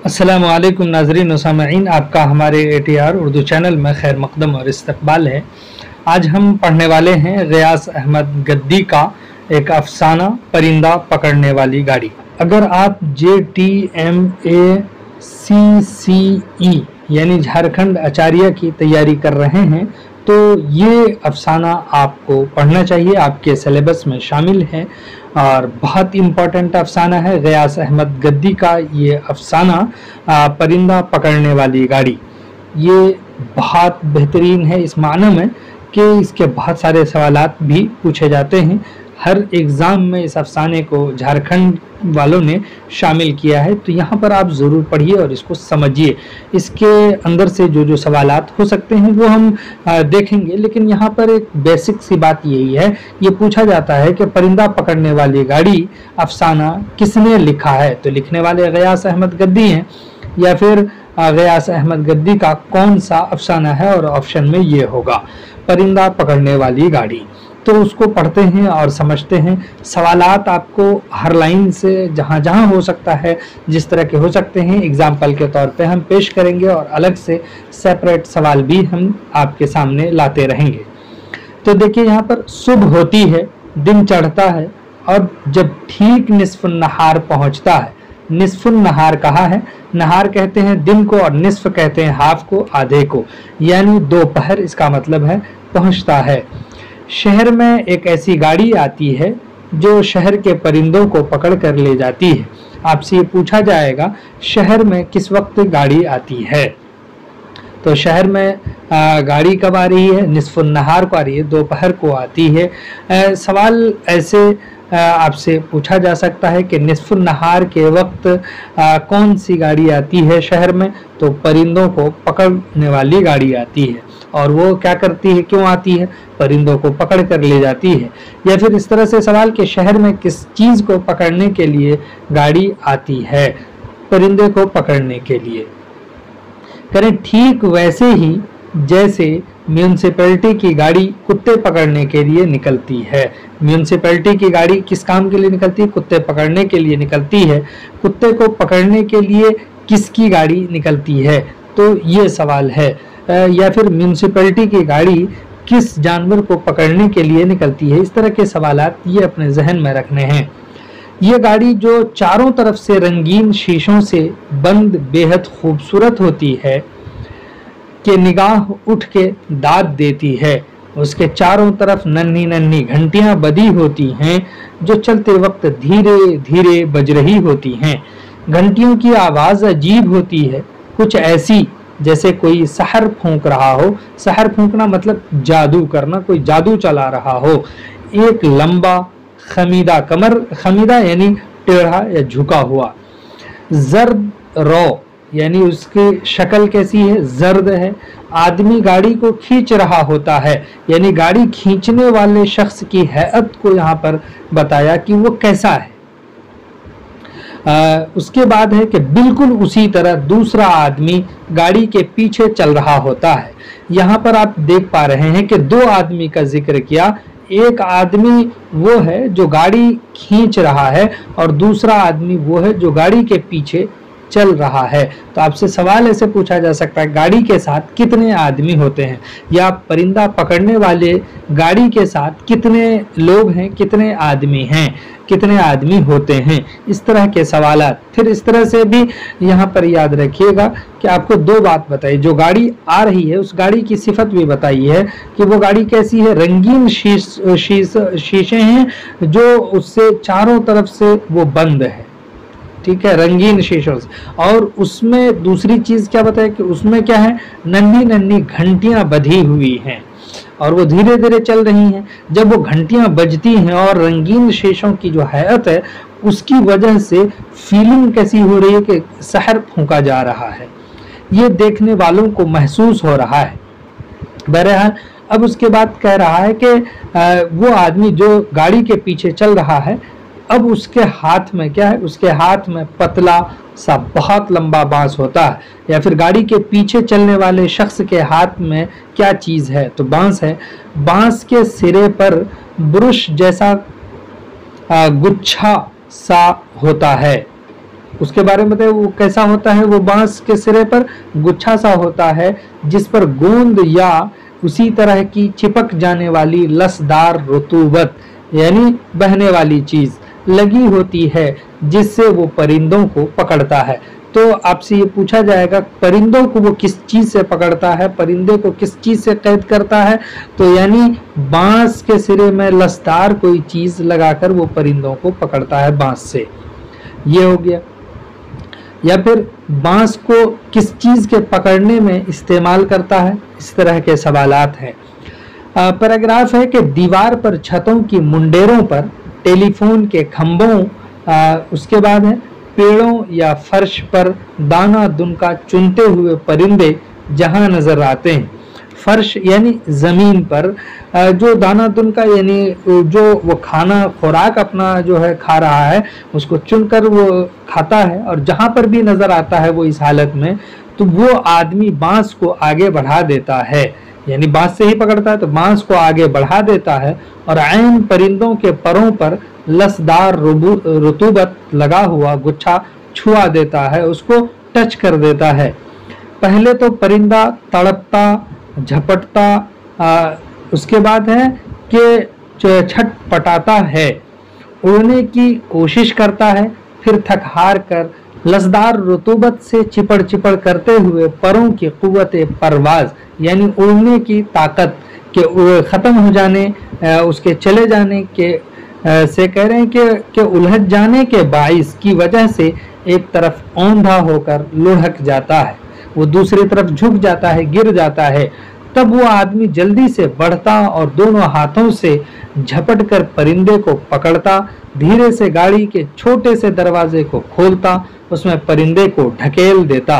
अस्सलामुअलैकुम नाज़रीन व सामईन, आपका हमारे ATR उर्दू चैनल में खैर मकदम और इस्तकबाल है। आज हम पढ़ने वाले हैं ग़ियास अहमद गद्दी का एक अफसाना परिंदा पकड़ने वाली गाड़ी। अगर आप JTMACCE यानी झारखंड आचार्य की तैयारी कर रहे हैं तो ये अफसाना आपको पढ़ना चाहिए, आपके सिलेबस में शामिल है और बहुत इम्पोर्टेंट अफसाना है। ग़ियास अहमद गद्दी का ये अफसाना परिंदा पकड़ने वाली गाड़ी, ये बहुत बेहतरीन है इस माने में कि इसके बहुत सारे सवालात भी पूछे जाते हैं। हर एग्ज़ाम में इस अफसाने को झारखंड वालों ने शामिल किया है, तो यहाँ पर आप ज़रूर पढ़िए और इसको समझिए। इसके अंदर से जो जो सवालात हो सकते हैं वो हम देखेंगे, लेकिन यहाँ पर एक बेसिक सी बात यही है, ये पूछा जाता है कि परिंदा पकड़ने वाली गाड़ी अफसाना किसने लिखा है। तो लिखने वाले ग़ियास अहमद गद्दी हैं या फिर ग़ियास अहमद गद्दी का कौन सा अफसाना है, और ऑप्शन में ये होगा परिंदा पकड़ने वाली गाड़ी। तो उसको पढ़ते हैं और समझते हैं। सवालात आपको हर लाइन से जहाँ जहाँ हो सकता है, जिस तरह के हो सकते हैं, एग्जाम्पल के तौर पे हम पेश करेंगे और अलग से सेपरेट सवाल भी हम आपके सामने लाते रहेंगे। तो देखिए, यहाँ पर सुबह होती है, दिन चढ़ता है और जब ठीक निस्फ़ुन नहार पहुँचता है। निस्फ़ुन नहार कहा है, नहार कहते हैं दिन को और निस्फ़ कहते हैं हाफ को, आधे को, यानी दोपहर इसका मतलब है पहुँचता है। शहर में एक ऐसी गाड़ी आती है जो शहर के परिंदों को पकड़ कर ले जाती है। आपसे ये पूछा जाएगा शहर में किस वक्त गाड़ी आती है। तो शहर में गाड़ी कब आ रही है? निस्फ़ुन नहार को आ रही है, दोपहर को आती है। सवाल ऐसे आपसे पूछा जा सकता है कि निस्फ़ुन नहार के वक्त कौन सी गाड़ी आती है शहर में? तो परिंदों को पकड़ने वाली गाड़ी आती है। और वो क्या करती है, क्यों आती है? परिंदों को पकड़ कर ले जाती है। या फिर इस तरह से सवाल कि शहर में किस चीज़ को पकड़ने के लिए गाड़ी आती है? परिंदे को पकड़ने के लिए। करें ठीक वैसे ही जैसे म्यूनसिपैलिटी की गाड़ी कुत्ते पकड़ने के लिए निकलती है। म्यूनसिपैलिटी की गाड़ी किस काम के लिए निकलती है? कुत्ते पकड़ने के लिए निकलती है। कुत्ते को पकड़ने के लिए किसकी गाड़ी निकलती है? तो ये सवाल है। या फिर म्यूनसिपैलिटी की गाड़ी किस जानवर को पकड़ने के लिए निकलती है? इस तरह के सवालात ये अपने जहन में रखने हैं। ये गाड़ी जो चारों तरफ से रंगीन शीशों से बंद बेहद खूबसूरत होती है कि निगाह उठ के दाद देती है। उसके चारों तरफ नन्ही नन्ही घंटियां बधी होती हैं जो चलते वक्त धीरे धीरे बज रही होती हैं। घंटियों की आवाज़ अजीब होती है, कुछ ऐसी जैसे कोई सहर फूंक रहा हो। सहर फूंकना मतलब जादू करना, कोई जादू चला रहा हो। एक लंबा खमीदा कमर, खमीदा यानी टेढ़ा या झुका हुआ। जर्द रो यानी उसकी शक्ल कैसी है? जर्द है। आदमी गाड़ी को खींच रहा होता है, यानी गाड़ी खींचने वाले शख्स की हैअत को यहाँ पर बताया कि वो कैसा है। उसके बाद है कि बिल्कुल उसी तरह दूसरा आदमी गाड़ी के पीछे चल रहा होता है। यहाँ पर आप देख पा रहे हैं कि दो आदमी का जिक्र किया। एक आदमी वो है जो गाड़ी खींच रहा है और दूसरा आदमी वो है जो गाड़ी के पीछे चल रहा है। तो आपसे सवाल ऐसे पूछा जा सकता है, गाड़ी के साथ कितने आदमी होते हैं, या परिंदा पकड़ने वाले गाड़ी के साथ कितने लोग हैं, कितने आदमी हैं, कितने आदमी होते हैं। इस तरह के सवालात। फिर इस तरह से भी यहाँ पर याद रखिएगा कि आपको दो बात बताई, जो गाड़ी आ रही है उस गाड़ी की सिफत भी बताई है कि वो गाड़ी कैसी है। रंगीन शीशे हैं जो उससे चारों तरफ से वो बंद है, ठीक है, रंगीन शीशों से। और उसमें दूसरी चीज क्या बताया कि उसमें क्या है? नन्ही नन्ही घंटियां बधी हुई हैं और वो धीरे धीरे चल रही हैं। जब वो घंटियां बजती हैं और रंगीन शीशों की जो हैत है उसकी वजह से फीलिंग कैसी हो रही है कि सहर फूंका जा रहा है, ये देखने वालों को महसूस हो रहा है। बहरहाल अब उसके बाद कह रहा है कि वो आदमी जो गाड़ी के पीछे चल रहा है, अब उसके हाथ में क्या है? उसके हाथ में पतला सा बहुत लंबा बांस होता है। या फिर गाड़ी के पीछे चलने वाले शख्स के हाथ में क्या चीज़ है? तो बांस है। बांस के सिरे पर ब्रुश जैसा गुच्छा सा होता है। उसके बारे में बताइए, वो कैसा होता है? वो बांस के सिरे पर गुच्छा सा होता है जिस पर गोंद या उसी तरह की चिपक जाने वाली लसदार रुतूबत यानी बहने वाली चीज लगी होती है, जिससे वो परिंदों को पकड़ता है। तो आपसे ये पूछा जाएगा परिंदों को वो किस चीज से पकड़ता है, परिंदे को किस चीज से कैद करता है? तो यानी बांस के सिरे में लसदार कोई चीज लगाकर वो परिंदों को पकड़ता है बांस से। ये हो गया। या फिर बांस को किस चीज के पकड़ने में इस्तेमाल करता है? इस तरह के सवालात हैं। पैराग्राफ है कि दीवार पर, छतों की मुंडेरों पर, टेलीफोन के खंभों, उसके बाद है पेड़ों या फर्श पर दाना दुनका चुनते हुए परिंदे जहां नजर आते हैं। फर्श यानी जमीन पर जो दाना दुनका यानी जो वो खाना खुराक अपना जो है खा रहा है उसको चुनकर वो खाता है, और जहां पर भी नजर आता है वो इस हालत में, तो वो आदमी बांस को आगे बढ़ा देता है, यानी बांस से ही पकड़ता है तो बांस को आगे बढ़ा देता है और ऐन परिंदों के परों पर लसदार रुतूबत लगा हुआ गुच्छा छुआ देता है, उसको टच कर देता है। पहले तो परिंदा तड़पता झपटता, उसके बाद है कि छटपटाता है, उड़ने की कोशिश करता है, फिर थक हार कर लसदार रुतूबत से चिपड़ चिपड़ करते हुए परों की कुव्वत परवाज यानी उड़ने की ताकत के खत्म हो जाने, उसके चले जाने के से कह रहे हैं कि उलझ जाने के बाइस की वजह से एक तरफ औंधा होकर लुढ़क जाता है, वो दूसरी तरफ झुक जाता है, गिर जाता है। तब वो आदमी जल्दी से बढ़ता और दोनों हाथों से झपट कर परिंदे को पकड़ता, धीरे से गाड़ी के छोटे से दरवाजे को खोलता, उसमें परिंदे को ढकेल देता,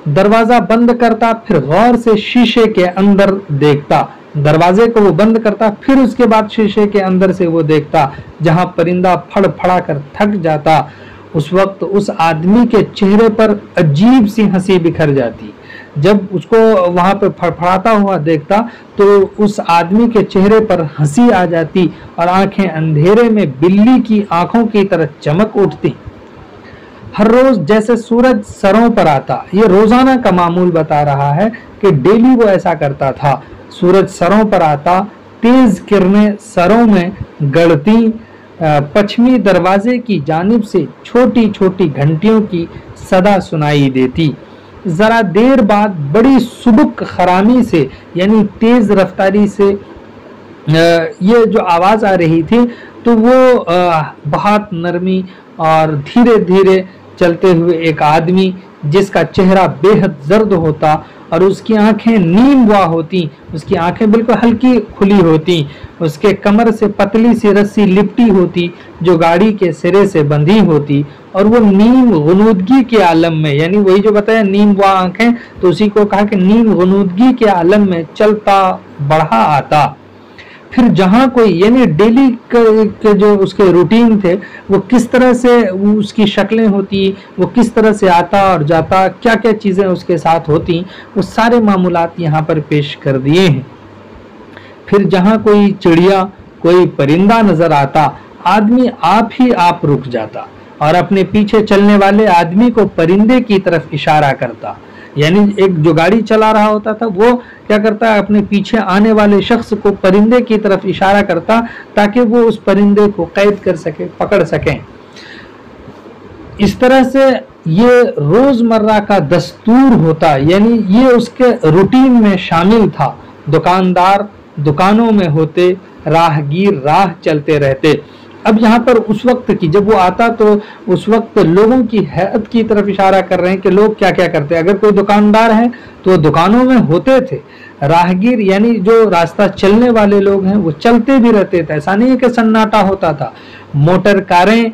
दरवाजा बंद करता, फिर गौर से शीशे के अंदर देखता, दरवाजे को वो बंद करता, फिर उसके बाद शीशे के अंदर से वो देखता, जहां परिंदा फड़फड़ा कर थक जाता। उस वक्त उस आदमी के चेहरे पर अजीब सी हंसी बिखर जाती। जब उसको वहां पे फड़फड़ाता हुआ देखता तो उस आदमी के चेहरे पर हंसी आ जाती और आंखें अंधेरे में बिल्ली की आंखों की तरह चमक उठती। हर रोज जैसे सूरज सरों पर आता, ये रोजाना का मामूल बता रहा है कि डेली वो ऐसा करता था। सूरज सरों पर आता, तेज किरणें सरों में गड़ती, पश्चिमी दरवाजे की जानिब से छोटी छोटी घंटियों की सदा सुनाई देती। जरा देर बाद बड़ी सुबुक खरामी से यानी तेज रफ्तारी से ये जो आवाज आ रही थी तो वो बहुत नरमी और धीरे धीरे चलते हुए एक आदमी जिसका चेहरा बेहद जर्द होता और उसकी आंखें नीम हुआ होती, उसकी आंखें बिल्कुल हल्की खुली होती, उसके कमर से पतली सी रस्सी लिपटी होती जो गाड़ी के सिरे से बंधी होती, और वो नीम गुनूदगी के आलम में, यानी वही जो बताया नीम हुआ आंखें, तो उसी को कहा कि नीम गुनूदगी के आलम में चलता बढ़ा आता। फिर जहां कोई यानी डेली के जो उसके रूटीन थे वो किस तरह से उसकी शक्लें होती, वो किस तरह से आता और जाता, क्या क्या चीजें उसके साथ होती, वो सारे मामूलात यहाँ पर पेश कर दिए हैं। फिर जहां कोई चिड़िया कोई परिंदा नजर आता, आदमी आप ही आप रुक जाता और अपने पीछे चलने वाले आदमी को परिंदे की तरफ इशारा करता, यानी एक जो गाड़ी चला रहा होता था वो क्या करता है, अपने पीछे आने वाले शख्स को परिंदे की तरफ इशारा करता ताकि वो उस परिंदे को कैद कर सके, पकड़ सके। इस तरह से ये रोजमर्रा का दस्तूर होता, यानी ये उसके रूटीन में शामिल था। दुकानदार दुकानों में होते, राहगीर राह चलते रहते। अब यहाँ पर उस वक्त की जब वो आता तो उस वक्त लोगों की हैत की तरफ इशारा कर रहे हैं कि लोग क्या क्या करते हैं। अगर कोई दुकानदार है तो दुकानों में होते थे, राहगीर यानी जो रास्ता चलने वाले लोग हैं वो चलते भी रहते थे, ऐसा नहीं है कि सन्नाटा होता था। मोटर कारें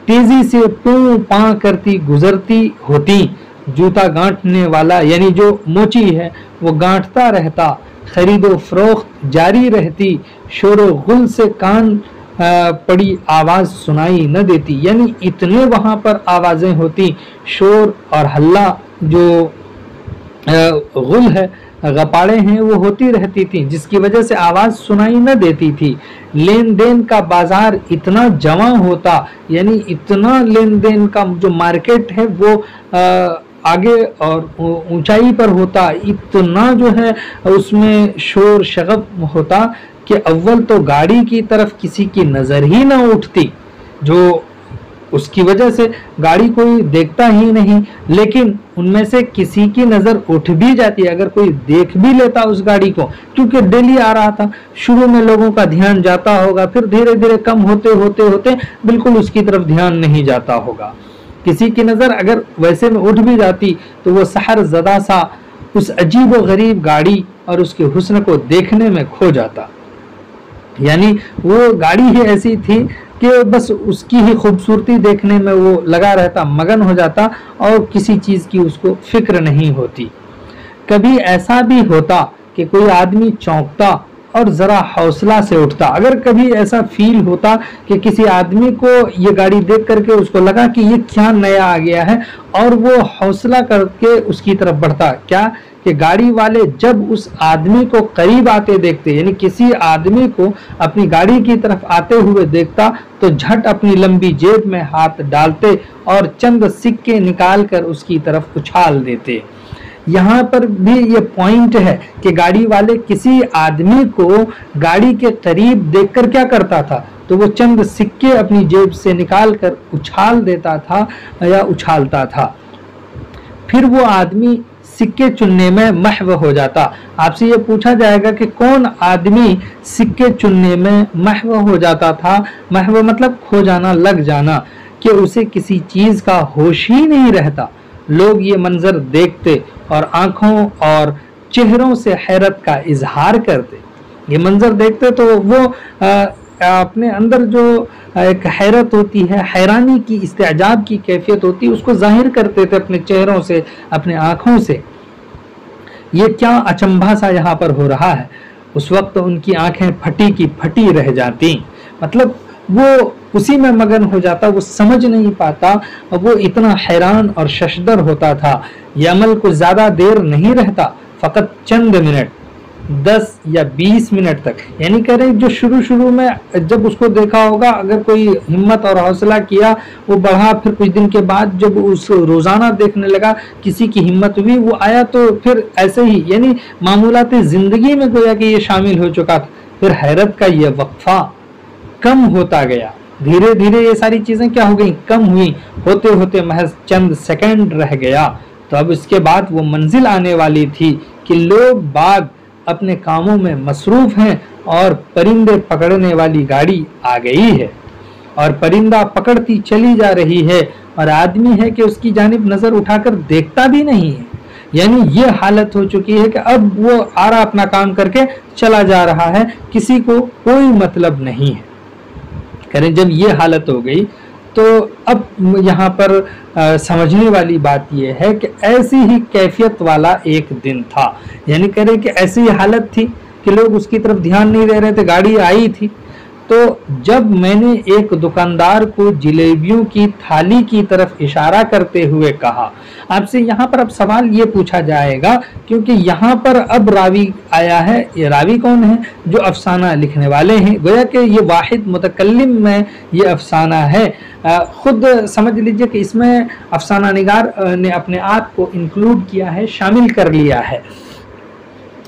तेजी से पू पा करती गुजरती होती, जूता गांठने वाला यानी जो मोची है वो गांठता रहता, खरीदो फरोख्त जारी रहती, शोरो गुल से कान पड़ी आवाज सुनाई न देती, यानी इतने वहां पर आवाजें होती, शोर और हल्ला जो गुल है गपाड़े हैं वो होती रहती थी, जिसकी वजह से आवाज़ सुनाई न देती थी। लेन देन का बाजार इतना जमा होता, यानी इतना लेन देन का जो मार्केट है वो आगे और ऊंचाई पर होता, इतना जो है उसमें शोर शगफ होता कि अव्वल तो गाड़ी की तरफ किसी की नज़र ही ना उठती, जो उसकी वजह से गाड़ी कोई देखता ही नहीं। लेकिन उनमें से किसी की नज़र उठ भी जाती, अगर कोई देख भी लेता उस गाड़ी को, क्योंकि डेली आ रहा था, शुरू में लोगों का ध्यान जाता होगा, फिर धीरे धीरे कम होते होते होते बिल्कुल उसकी तरफ ध्यान नहीं जाता होगा। किसी की नज़र अगर वैसे में उठ भी जाती तो वो सहर ज़दा सा उस अजीब व गरीब गाड़ी और उसके हुस्न को देखने में खो जाता। यानी वो गाड़ी ही ऐसी थी कि बस उसकी ही खूबसूरती देखने में वो लगा रहता, मगन हो जाता और किसी चीज़ की उसको फिक्र नहीं होती। कभी ऐसा भी होता कि कोई आदमी चौंकता और ज़रा हौसला से उठता। अगर कभी ऐसा फील होता कि किसी आदमी को ये गाड़ी देख करके उसको लगा कि ये क्या नया आ गया है, और वो हौसला करके उसकी तरफ बढ़ता, क्या कि गाड़ी वाले जब उस आदमी को करीब आते देखते, यानी किसी आदमी को अपनी गाड़ी की तरफ आते हुए देखता, तो झट अपनी लंबी जेब में हाथ डालते और चंद सिक्के निकाल कर उसकी तरफ उछाल देते। यहाँ पर भी ये पॉइंट है कि गाड़ी वाले किसी आदमी को गाड़ी के करीब देखकर क्या करता था, तो वो चंद सिक्के अपनी जेब से निकाल कर उछाल देता था या उछालता था। फिर वो आदमी सिक्के चुनने में महव हो जाता। आपसे ये पूछा जाएगा कि कौन आदमी सिक्के चुनने में महव हो जाता था। महव मतलब खो जाना, लग जाना, कि उसे किसी चीज़ का होश ही नहीं रहता। लोग ये मंजर देखते और आंखों और चेहरों से हैरत का इजहार करते। ये मंजर देखते तो वो अपने अंदर जो एक हैरत होती है, हैरानी की, इस्तेजाब की कैफियत होती है, उसको जाहिर करते थे अपने चेहरों से, अपने आँखों से। ये क्या अचंभा सा यहाँ पर हो रहा है। उस वक्त उनकी आंखें फटी की फटी रह जाती, मतलब वो उसी में मगन हो जाता, वो समझ नहीं पाता, वो इतना हैरान और शशदर होता था। ये अमल को ज़्यादा देर नहीं रहता, फ़कत चंद मिनट, 10 या 20 मिनट तक, यानी कह रहे जो शुरू में जब उसको देखा होगा, अगर कोई हिम्मत और हौसला किया, वो बढ़ा, फिर कुछ दिन के बाद जब उस रोज़ाना देखने लगा, किसी की हिम्मत हुई, वो आया, तो फिर ऐसे ही यानी मामूलात ज़िंदगी में गोया कि ये शामिल हो चुका था। फिर हैरत का ये वक्फा कम होता गया, धीरे धीरे ये सारी चीज़ें क्या हो गई, कम हुई, होते होते महज चंद सेकंड रह गया। तो अब इसके बाद वो मंजिल आने वाली थी कि लोग बाग अपने कामों में मसरूफ हैं और परिंदे पकड़ने वाली गाड़ी आ गई है और परिंदा पकड़ती चली जा रही है, और आदमी है कि उसकी जानिब नज़र उठाकर देखता भी नहीं है। यानी ये हालत हो चुकी है कि अब वो आ रहा, अपना काम करके चला जा रहा है, किसी को कोई मतलब नहीं है। करें जब ये हालत हो गई, तो अब यहाँ पर समझने वाली बात यह है कि ऐसी ही कैफियत वाला एक दिन था। यानी करें कि ऐसी ही हालत थी कि लोग उसकी तरफ ध्यान नहीं दे रहे थे, गाड़ी आई थी। तो जब मैंने एक दुकानदार को जलेबियों की थाली की तरफ इशारा करते हुए कहा, आपसे यहाँ पर अब सवाल ये पूछा जाएगा, क्योंकि यहाँ पर अब रावी आया है। ये रावी कौन है? जो अफसाना लिखने वाले हैं। गोया कि ये वाहिद मुतकल्लिम में ये अफसाना है। खुद समझ लीजिए कि इसमें अफसाना निगार ने अपने आप को इंक्लूड किया है, शामिल कर लिया है।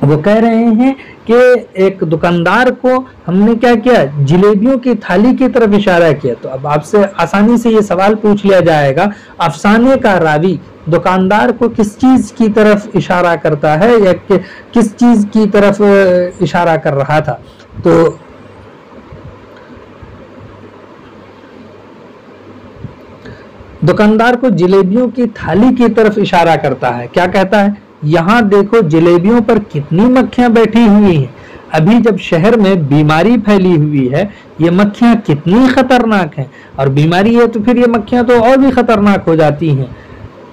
वो कह रहे हैं कि एक दुकानदार को हमने क्या किया, जलेबियों की थाली की तरफ इशारा किया। तो अब आपसे आसानी से ये सवाल पूछ लिया जाएगा, अफसाने का रावी दुकानदार को किस चीज़ की तरफ इशारा करता है या किस चीज़ की तरफ इशारा कर रहा था? तो दुकानदार को जलेबियों की थाली की तरफ इशारा करता है। क्या कहता है? यहाँ देखो जलेबियों पर कितनी मक्खियां बैठी हुई हैं। अभी जब शहर में बीमारी फैली हुई है, ये मक्खियां कितनी खतरनाक हैं, और बीमारी है तो फिर ये मक्खियां तो और भी खतरनाक हो जाती हैं।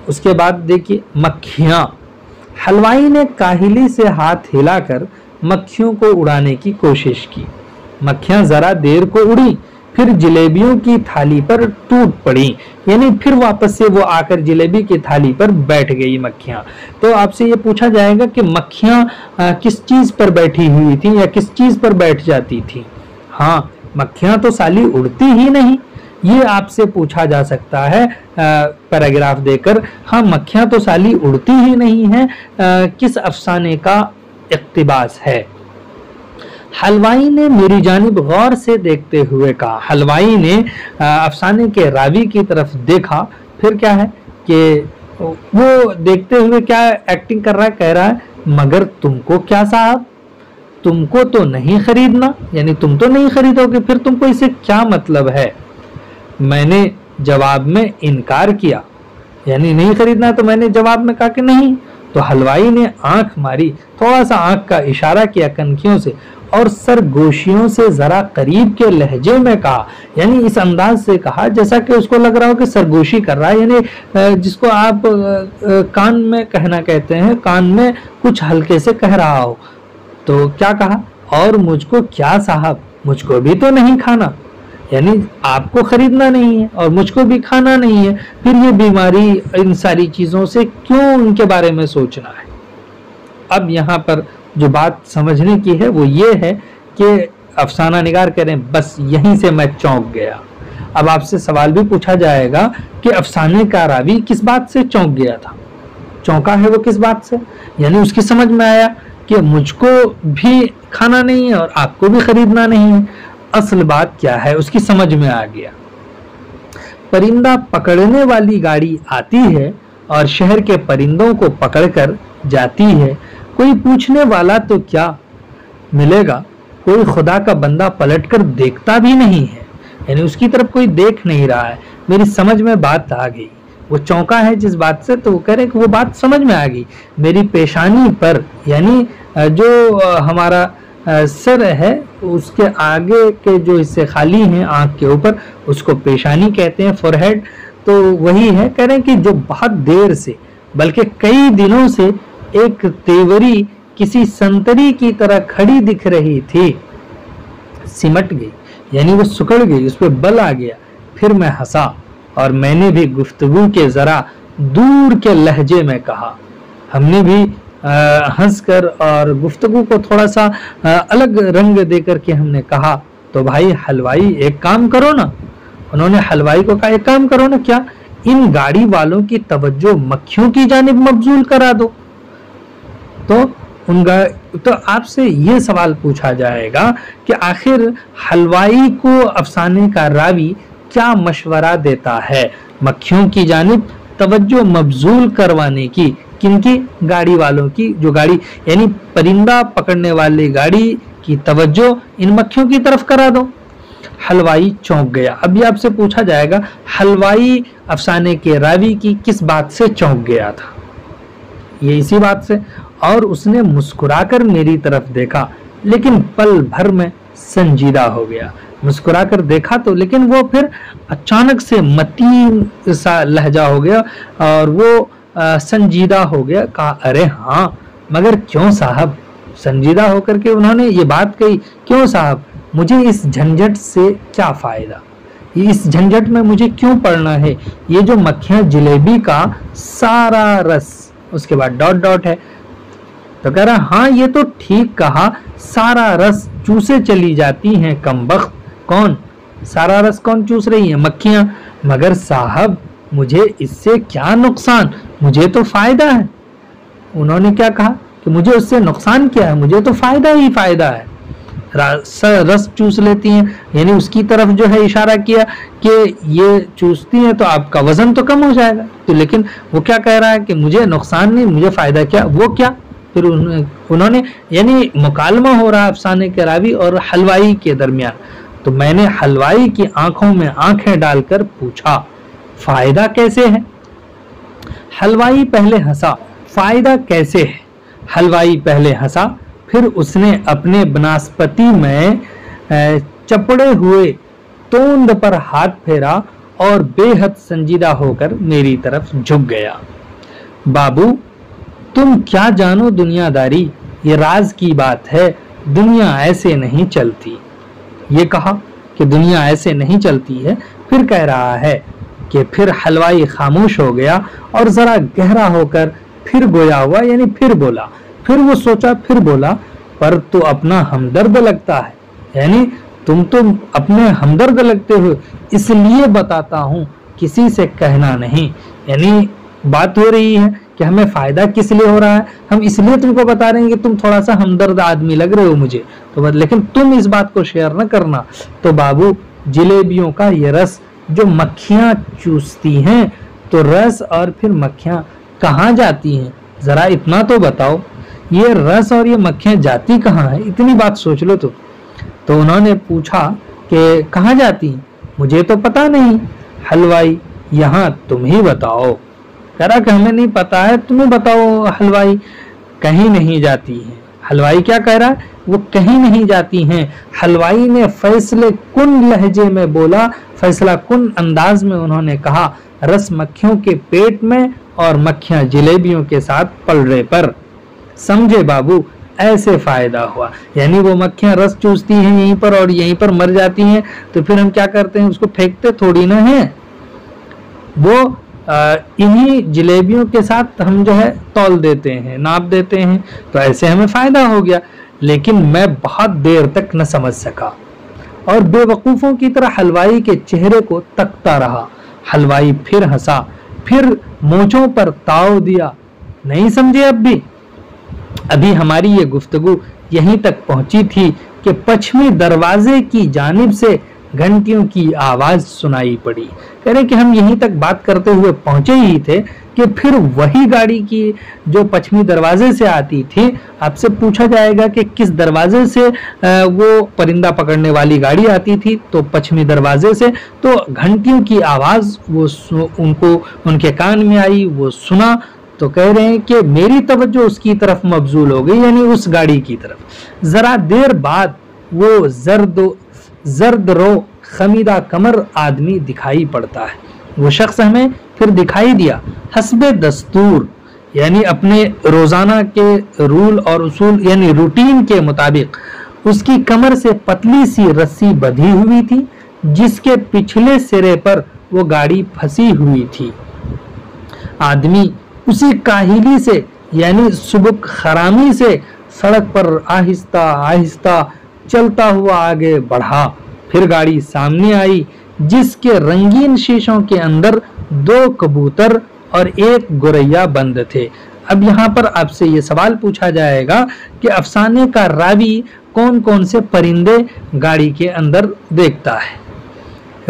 उसके बाद देखिए मक्खियां। हलवाई ने काहिली से हाथ हिलाकर मक्खियों को उड़ाने की कोशिश की। मक्खियां जरा देर को उड़ी, फिर जलेबियों की थाली पर टूट पड़ी, यानी फिर वापस से वो आकर जलेबी की थाली पर बैठ गई मक्खियां। तो आपसे ये पूछा जाएगा कि मक्खियां किस चीज पर बैठी हुई थी या किस चीज पर बैठ जाती थी। हाँ, मक्खियां तो साली उड़ती ही नहीं, ये आपसे पूछा जा सकता है पैराग्राफ देकर। हाँ, मक्खियां तो साली उड़ती ही नहीं है, किस अफसाने का इक्तिबास है। हलवाई ने मेरी जानिब गौर से देखते हुए कहा। हलवाई ने अफसाने के रावी की तरफ देखा, फिर क्या है कि वो देखते हुए क्या एक्टिंग कर रहा है, कह रहा है मगर तुमको क्या साहब, तुमको तो नहीं खरीदना, यानी तुम तो नहीं खरीदोगे, फिर तुमको इसे क्या मतलब है। मैंने जवाब में इनकार किया, यानी नहीं खरीदना, तो मैंने जवाब में कहा कि नहीं। तो हलवाई ने आंख मारी, थोड़ा सा आंख का इशारा किया कनखियों से और सरगोशियों से जरा करीब के लहजे में कहा, यानी इस अंदाज से कहा जैसा कि उसको लग रहा हो कि सरगोशी कर रहा है, यानी जिसको आप कान में कहना कहते हैं, कान में कुछ हल्के से कह रहा हो। तो क्या कहा, और मुझको क्या साहब, मुझको भी तो नहीं खाना, यानी आपको खरीदना नहीं है और मुझको भी खाना नहीं है, फिर ये बीमारी, इन सारी चीजों से क्यों उनके बारे में सोचना है। अब यहाँ पर जो बात समझने की है वो ये है कि अफसाना निगार करें, बस यहीं से मैं चौंक गया। अब आपसे सवाल भी पूछा जाएगा कि अफसाने का रावी किस बात से चौंक गया था, चौंका है वो किस बात से, यानी उसकी समझ में आया कि मुझको भी खाना नहीं है और आपको भी खरीदना नहीं है। असल बात क्या है उसकी समझ में आ गया। परिंदा पकड़ने वाली गाड़ी आती है और शहर के परिंदों को पकड़कर जाती है। कोई पूछने वाला तो क्या मिलेगा, कोई खुदा का बंदा पलटकर देखता भी नहीं है, यानी उसकी तरफ कोई देख नहीं रहा है। मेरी समझ में बात आ गई, वो चौंका है जिस बात से, तो वो कह रहे कि वो बात समझ में आ गई। मेरी पेशानी पर, यानी जो हमारा सर है उसके आगे के जो हिस्से खाली हैं आंख के ऊपर, उसको पेशानी कहते हैं, फोरहेड, तो वही है। कह रहे हैं कि जो बहुत देर से, बल्कि कई दिनों से एक तेवरी किसी संतरी की तरह खड़ी दिख रही थी, सिमट गई, यानी वो सुकड़ गई, उस पर बल आ गया। फिर मैं हंसा और मैंने भी गुफ्तगू के जरा दूर के लहजे में कहा। हमने भी हंसकर और गुफ्तगू को थोड़ा सा अलग रंग देकर के हमने कहा, तो भाई हलवाई एक काम करो ना। उन्होंने हलवाई को कहा एक काम करो ना, क्या इन गाड़ी वालों की तवज्जो मक्खियों की जानिब मबजूल करा दो। तो आपसे ये सवाल पूछा जाएगा कि आखिर हलवाई को अफसाने का रावी क्या मशवरा देता है मक्खियों की जानिब तवज्जो मबजूल करवाने की। किनकी, गाड़ी वालों की, जो गाड़ी यानी परिंदा पकड़ने वाली गाड़ी की तवज्जो इन मक्खियों की तरफ करा दो। हलवाई चौंक गया। अभी आपसे पूछा जाएगा हलवाई अफसाने के रावी की किस बात से चौंक गया था, ये इसी बात से। और उसने मुस्कुराकर मेरी तरफ देखा, लेकिन पल भर में संजीदा हो गया। मुस्कुराकर देखा तो, लेकिन वो फिर अचानक से मतीन सा लहजा हो गया और वो संजीदा हो गया। कहा अरे हाँ, मगर क्यों साहब। संजीदा होकर के उन्होंने ये बात कही, क्यों साहब, मुझे इस झंझट से क्या फायदा, इस झंझट में मुझे क्यों पड़ना है। ये जो मक्खियां जलेबी का सारा रस, उसके बाद डॉट डॉट है, तो कह रहा हाँ ये तो ठीक कहा, सारा रस चूसे चली जाती हैं कमबख्त। कौन, सारा रस कौन चूस रही है, मक्खियां। मगर साहब मुझे इससे क्या नुकसान, मुझे तो फायदा है। उन्होंने क्या कहा कि मुझे उससे नुकसान क्या है, मुझे तो फायदा ही फायदा है। रस चूस लेती हैं, यानी उसकी तरफ जो है इशारा किया कि ये चूसती हैं तो आपका वजन तो कम हो जाएगा। तो लेकिन वो क्या कह रहा है कि मुझे नुकसान नहीं, मुझे फायदा क्या, वो क्या। फिर उन्होंने यानी मुकालमा हो रहा अफसाने के रावी और हलवाई के दरमियान। तो मैंने हलवाई की आंखों में आंखें डालकर पूछा फायदा कैसे है। हलवाई पहले हंसा, फायदा कैसे है। हलवाई पहले हंसा, फिर उसने अपने बनास्पति में चपड़े हुए तोंद पर हाथ फेरा और बेहद संजीदा होकर मेरी तरफ झुक गया। बाबू तुम क्या जानो दुनियादारी, ये राज की बात है, दुनिया ऐसे नहीं चलती। ये कहा कि दुनिया ऐसे नहीं चलती है। फिर कह रहा है कि फिर हलवाई खामोश हो गया और जरा गहरा होकर फिर गोया हुआ, यानी फिर बोला। फिर वो सोचा, फिर बोला, पर तू अपना हमदर्द लगता है, यानी तुम तो अपने हमदर्द लगते हो, इसलिए बताता हूं, किसी से कहना नहीं। यानी बात हो रही है कि हमें फायदा किस लिए हो रहा है, हम इसलिए तुमको बता रहे हैं कि तुम थोड़ा सा हमदर्द आदमी लग रहे हो मुझे, तो लेकिन तुम इस बात को शेयर न करना। तो बाबू, जलेबियों का ये रस जो मक्खियां चूसती हैं, तो रस और फिर मक्खियां कहाँ जाती हैं, जरा इतना तो बताओ। ये रस और ये मक्खियां जाती कहाँ है, इतनी बात सोच लो। तो उन्होंने पूछा कि कहाँ जाती हैं, मुझे तो पता नहीं हलवाई, यहाँ तुम ही बताओ। कह रहा कि हमें नहीं पता है, तुम्हें बताओ हलवाई। कहीं नहीं जाती हैं। हलवाई क्या कह रहा है, वो कहीं नहीं जाती हैं। हलवाई ने फैसले कुन लहजे में बोला, फैसला कुन अंदाज में उन्होंने कहा, रस मक्खियों के पेट में और मक्खियां जलेबियों के साथ पलड़े पर। समझे बाबू, ऐसे फायदा हुआ। यानी वो मक्खियां रस चूसती हैं यहीं पर और यहीं पर मर जाती हैं, तो फिर हम क्या करते हैं, उसको फेंकते थोड़ी ना है, वो इन्हीं जलेबियों के साथ हम जो है तौल देते हैं, नाप देते हैं, तो ऐसे हमें फायदा हो गया। लेकिन मैं बहुत देर तक न समझ सका और बेवकूफों की तरह हलवाई के चेहरे को तकता रहा। हलवाई फिर हंसा, फिर मोचों पर ताव दिया। नहीं समझे अभी हमारी ये गुफ्तगू यहीं तक पहुंची थी कि पश्चिमी दरवाजे की जानिब से घंटियों की आवाज सुनाई पड़ी। कह रहे कि हम यहीं तक बात करते हुए पहुंचे ही थे कि फिर वही गाड़ी की जो पश्चिमी दरवाजे से आती थी, आपसे पूछा जाएगा कि किस दरवाजे से वो परिंदा पकड़ने वाली गाड़ी आती थी, तो पश्चिमी दरवाजे से। तो घंटियों की आवाज वो उनको उनके कान में आई, वो सुना, तो कह रहे हैं कि मेरी तवज्जो उसकी तरफ मबजूल हो गई, यानी उस गाड़ी की तरफ। जरा देर बाद वो जर्द रो खमीदा कमर आदमी दिखाई पड़ता है। वो शख्स हमें फिर दिखाई दिया हस्बे दस्तूर, यानी अपने रोजाना के रूल और उसूल यानी रूटीन के मुताबिक उसकी कमर से पतली सी रस्सी बंधी हुई थी, जिसके पिछले सिरे पर वो गाड़ी फंसी हुई थी। आदमी उसी काहिली से यानी सुबुक खरामी से सड़क पर आहिस्ता आहिस्ता चलता हुआ आगे बढ़ा। फिर गाड़ी सामने आई, जिसके रंगीन शीशों के अंदर 2 कबूतर और 1 गोरैया बंद थे। अब यहाँ पर आपसे ये सवाल पूछा जाएगा कि अफसाने का रावी कौन कौन से परिंदे गाड़ी के अंदर देखता है,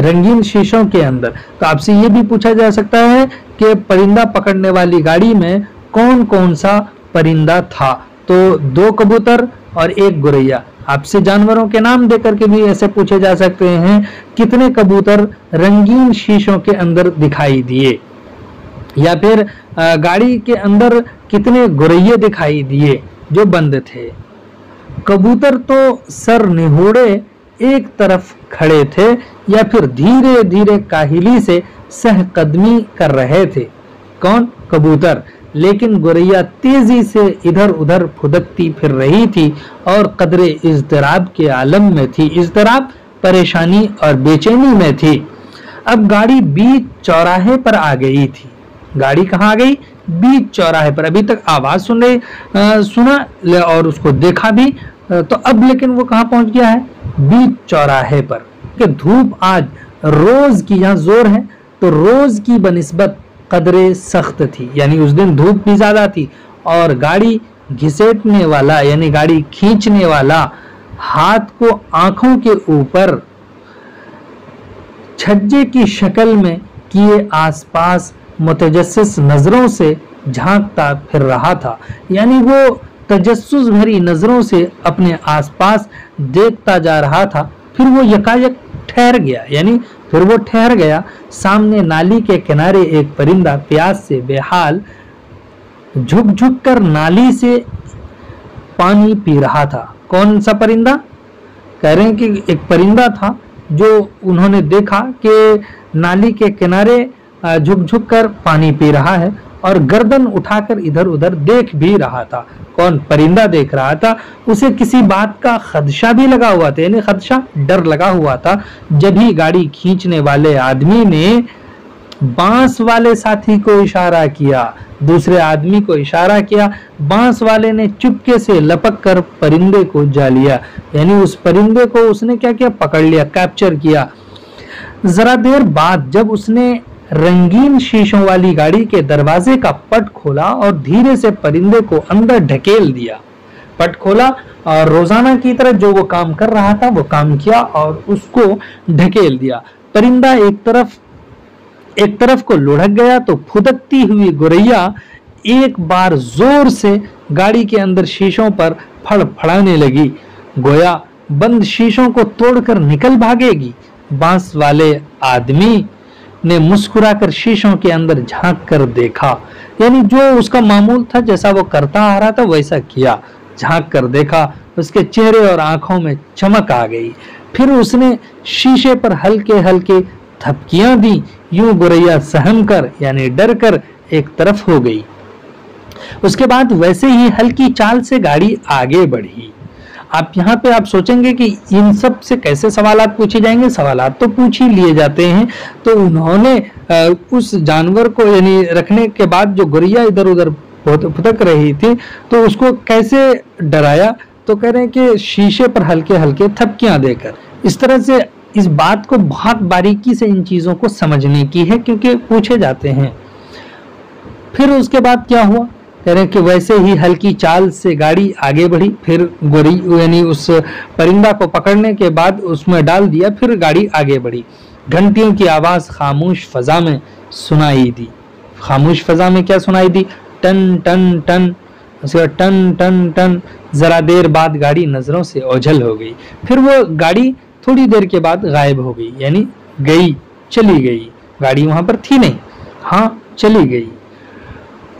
रंगीन शीशों के अंदर। तो आपसे ये भी पूछा जा सकता है कि परिंदा पकड़ने वाली गाड़ी में कौन कौन सा परिंदा था, तो 2 कबूतर और 1 गोरैया। आपसे जानवरों के नाम देकर के भी ऐसे पूछे जा सकते हैं, कितने कबूतर रंगीन शीशों के अंदर दिखाई दिए, या फिर गाड़ी के अंदर कितने गोरैये दिखाई दिए जो बंद थे। कबूतर तो सर निहुड़े एक तरफ खड़े थे या फिर धीरे धीरे काहिली से सहकदमी कर रहे थे। कौन? कबूतर। लेकिन गोरैया तेजी से इधर उधर फुदकती फिर रही थी और कदरे इज़्तिराब के आलम में थी, इज़्तिराब परेशानी और बेचैनी में थी। अब गाड़ी बीच चौराहे पर आ गई थी। गाड़ी कहाँ आ गई? बीच चौराहे पर। अभी तक आवाज सुना और उसको देखा भी, तो अब लेकिन वो कहाँ पहुंच गया है? बीच चौराहे पर। कि धूप आज रोज की, यहाँ जोर है तो रोज की बनिस्बत कदरे सख्त थी, यानी उस दिन धूप भी ज्यादा थी और गाड़ी घिसेटने वाला यानी गाड़ी खींचने वाला हाथ को आंखों के ऊपर छज्जे की शक्ल में किए आसपास मुतजस्सिस नजरों से झांकता फिर रहा था। यानी वो तजस्सुस भरी नजरों से अपने आसपास देखता जा रहा था। फिर वो यकायक ठहर गया, यानी फिर वो ठहर गया। सामने नाली के किनारे एक परिंदा प्यास से बेहाल झुक झुक कर नाली से पानी पी रहा था। कौन सा परिंदा? कह रहे हैं कि एक परिंदा था जो उन्होंने देखा कि नाली के किनारे झुक झुक कर पानी पी रहा है और गर्दन उठाकर इधर उधर देख भी रहा था। कौन? परिंदा देख रहा था। उसे किसी बात का खदशा भी लगा हुआ था, यानी खदशा, डर लगा हुआ था। जब ही गाड़ी खींचने वाले आदमी ने बांस वाले साथी को इशारा किया, दूसरे आदमी को इशारा किया, बांस वाले ने चुपके से लपक कर परिंदे को जा लिया, यानी उस परिंदे को उसने क्या किया? पकड़ लिया, कैप्चर किया। जरा देर बाद जब उसने रंगीन शीशों वाली गाड़ी के दरवाजे का पट खोला और धीरे से परिंदे को अंदर ढकेल दिया। पट खोला और रोजाना की तरह जो वो काम कर रहा था वो काम किया और उसको ढकेल दिया। परिंदा एक तरफ को लुढ़क गया तो फुदकती हुई गोरैया एक बार जोर से गाड़ी के अंदर शीशों पर फड़फड़ाने लगी। गोया बंद शीशों को तोड़कर निकल भागेगी। बांस वाले आदमी ने मुस्कुराकर शीशों के अंदर झांक कर देखा, यानी जो उसका मामूल था, जैसा वो करता आ रहा था वैसा किया। झांक कर देखा, उसके चेहरे और आंखों में चमक आ गई। फिर उसने शीशे पर हल्के हल्के थपकियां दी। यूं गोरैया सहम कर, यानी डर कर एक तरफ हो गई। उसके बाद वैसे ही हल्की चाल से गाड़ी आगे बढ़ी। आप यहाँ पे आप सोचेंगे कि इन सब से कैसे सवालात पूछे जाएंगे? सवालात तो पूछ ही लिए जाते हैं। तो उन्होंने उस जानवर को यानी रखने के बाद जो गोरैया इधर उधर फुदक रही थी तो उसको कैसे डराया? तो कह रहे हैं कि शीशे पर हल्के हल्के थपकियां देकर। इस तरह से इस बात को बहुत बारीकी से इन चीजों को समझने की है, क्योंकि पूछे जाते हैं। फिर उसके बाद क्या हुआ? कह रहे हैं कि वैसे ही हल्की चाल से गाड़ी आगे बढ़ी। फिर गोरी यानी उस परिंदा को पकड़ने के बाद उसमें डाल दिया। फिर गाड़ी आगे बढ़ी। घंटियों की आवाज खामोश फजा में सुनाई दी। खामोश फजा में क्या सुनाई दी? टन टन टन, उसके टन टन टन। जरा देर बाद गाड़ी नजरों से ओझल हो गई। फिर वो गाड़ी थोड़ी देर के बाद गायब हो गई, यानी गई, चली गई। गाड़ी वहां पर थी नहीं, हाँ चली गई।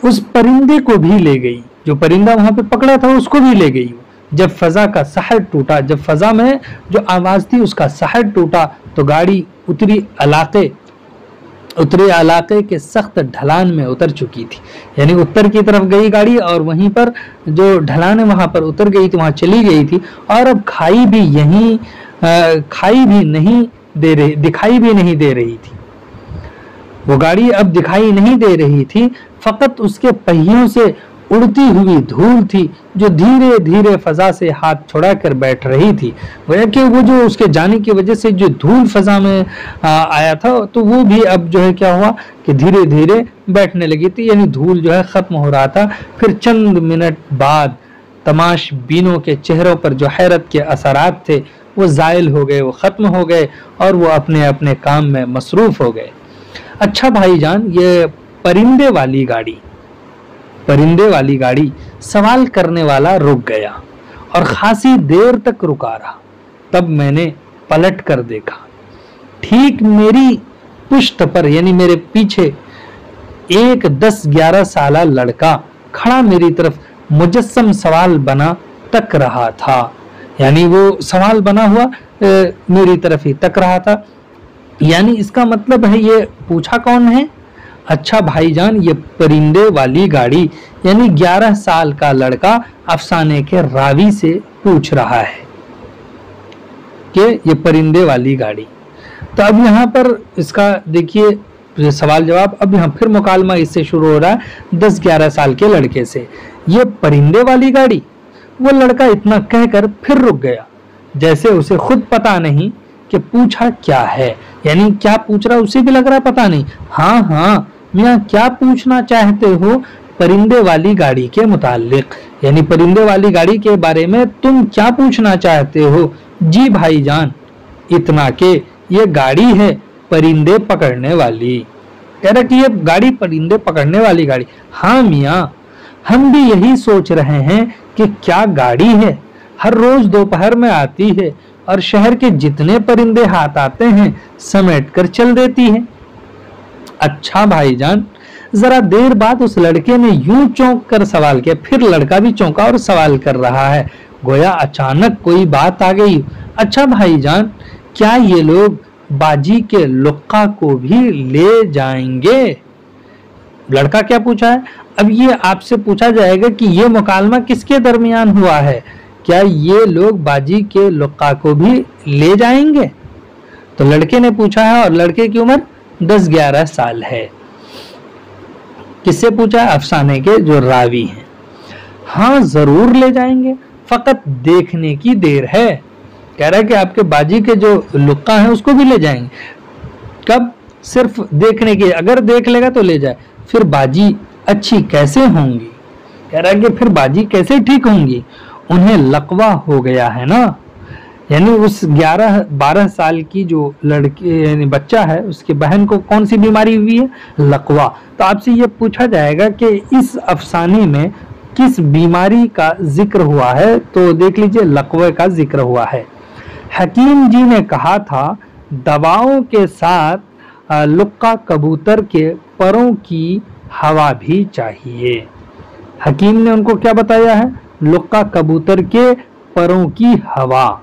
उस परिंदे को भी ले गई, जो परिंदा वहां पे पकड़ा था उसको भी ले गई। जब फजा का सहर टूटा, जब फजा में जो आवाज थी उसका सहर टूटा तो गाड़ी उत्तरी इलाके के सख्त ढलान में उतर चुकी थी, यानी उत्तर की तरफ गई गाड़ी और वहीं पर जो ढलान है वहां पर उतर गई थी, वहां चली गई थी। और अब दिखाई भी नहीं दे रही थी। वो गाड़ी अब दिखाई नहीं दे रही थी, फकत उसके पहियों से उड़ती हुई धूल थी जो धीरे धीरे फजा से हाथ छुड़ाकर बैठ रही थी। वह कि वो जो उसके जाने की वजह से जो धूल फजा में आया था तो वो भी अब जो है क्या हुआ कि धीरे धीरे बैठने लगी थी, यानी धूल जो है खत्म हो रहा था। फिर चंद मिनट बाद तमाशबीनों के चेहरों पर जो हैरत के असरात थे वो जायल हो गए, वो खत्म हो गए और वो अपने अपने काम में मसरूफ हो गए। अच्छा भाईजान, ये परिंदे वाली गाड़ी सवाल करने वाला रुक गया और खासी देर तक रुका रहा। तब मैंने पलट कर देखा। ठीक मेरी पुश्त पर, यानी मेरे पीछे, एक 10-11 साला लड़का खड़ा मेरी तरफ मुजस्सम सवाल बना तक रहा था, यानी वो सवाल बना हुआ मेरी तरफ ही तक रहा था। यानी इसका मतलब है ये पूछा कौन है? अच्छा भाईजान, ये परिंदे वाली गाड़ी, यानी 11 साल का लड़का अफसाने के रावी से पूछ रहा है कि ये परिंदे वाली गाड़ी। तो अब यहाँ पर इसका देखिए सवाल जवाब। अब यहाँ फिर मुकालमा इससे शुरू हो रहा है 10-11 साल के लड़के से। ये परिंदे वाली गाड़ी, वो लड़का इतना कहकर फिर रुक गया, जैसे उसे खुद पता नहीं कि पूछा क्या है, यानी क्या पूछ रहा उसे भी लग रहा पता नहीं। हाँ मियाँ, क्या पूछना चाहते हो परिंदे वाली गाड़ी के मुताल्लिक, यानी परिंदे वाली गाड़ी के बारे में तुम क्या पूछना चाहते हो? जी भाईजान, इतना के ये गाड़ी है परिंदे पकड़ने वाली। कह रहा कि ये गाड़ी परिंदे पकड़ने वाली गाड़ी। हाँ मियाँ, हम भी यही सोच रहे हैं कि क्या गाड़ी है, हर रोज दोपहर में आती है और शहर के जितने परिंदे हाथ आते हैं समेट कर चल देती है। अच्छा भाईजान। जरा देर बाद उस लड़के ने यूं चौंक कर सवाल किया। फिर लड़का भी चौंका और सवाल कर रहा है, गोया अचानक कोई बात आ गई। अच्छा भाईजान, क्या ये लोग बाजी के लुक्का को भी ले जाएंगे? लड़का क्या पूछा है? अब ये आपसे पूछा जाएगा कि ये मुकालमा किसके दरमियान हुआ है, क्या ये लोग बाजी के लुक्का को भी ले जाएंगे? तो लड़के ने पूछा है और लड़के की उम्र 10-11 साल है। किससे पूछा? अफसाने के जो रावी हैं। हाँ जरूर ले जाएंगे, फकत देखने की देर है। कह रहा है कि आपके बाजी के जो लुक्का है उसको भी ले जाएंगे। कब? सिर्फ देखने की, अगर देख लेगा तो ले जाए। फिर बाजी अच्छी कैसे होंगी? कह रहा है कि फिर बाजी कैसे ठीक होंगी? उन्हें लकवा हो गया है ना, यानी उस 11-12 साल की जो लड़की यानी बच्चा है उसकी बहन को कौन सी बीमारी हुई है? लकवा। तो आपसे ये पूछा जाएगा कि इस अफसाने में किस बीमारी का जिक्र हुआ है? तो देख लीजिए, लकवे का जिक्र हुआ है। हकीम जी ने कहा था दवाओं के साथ लुक्का कबूतर के परों की हवा भी चाहिए। हकीम ने उनको क्या बताया है? लुक्का कबूतर के परों की हवा,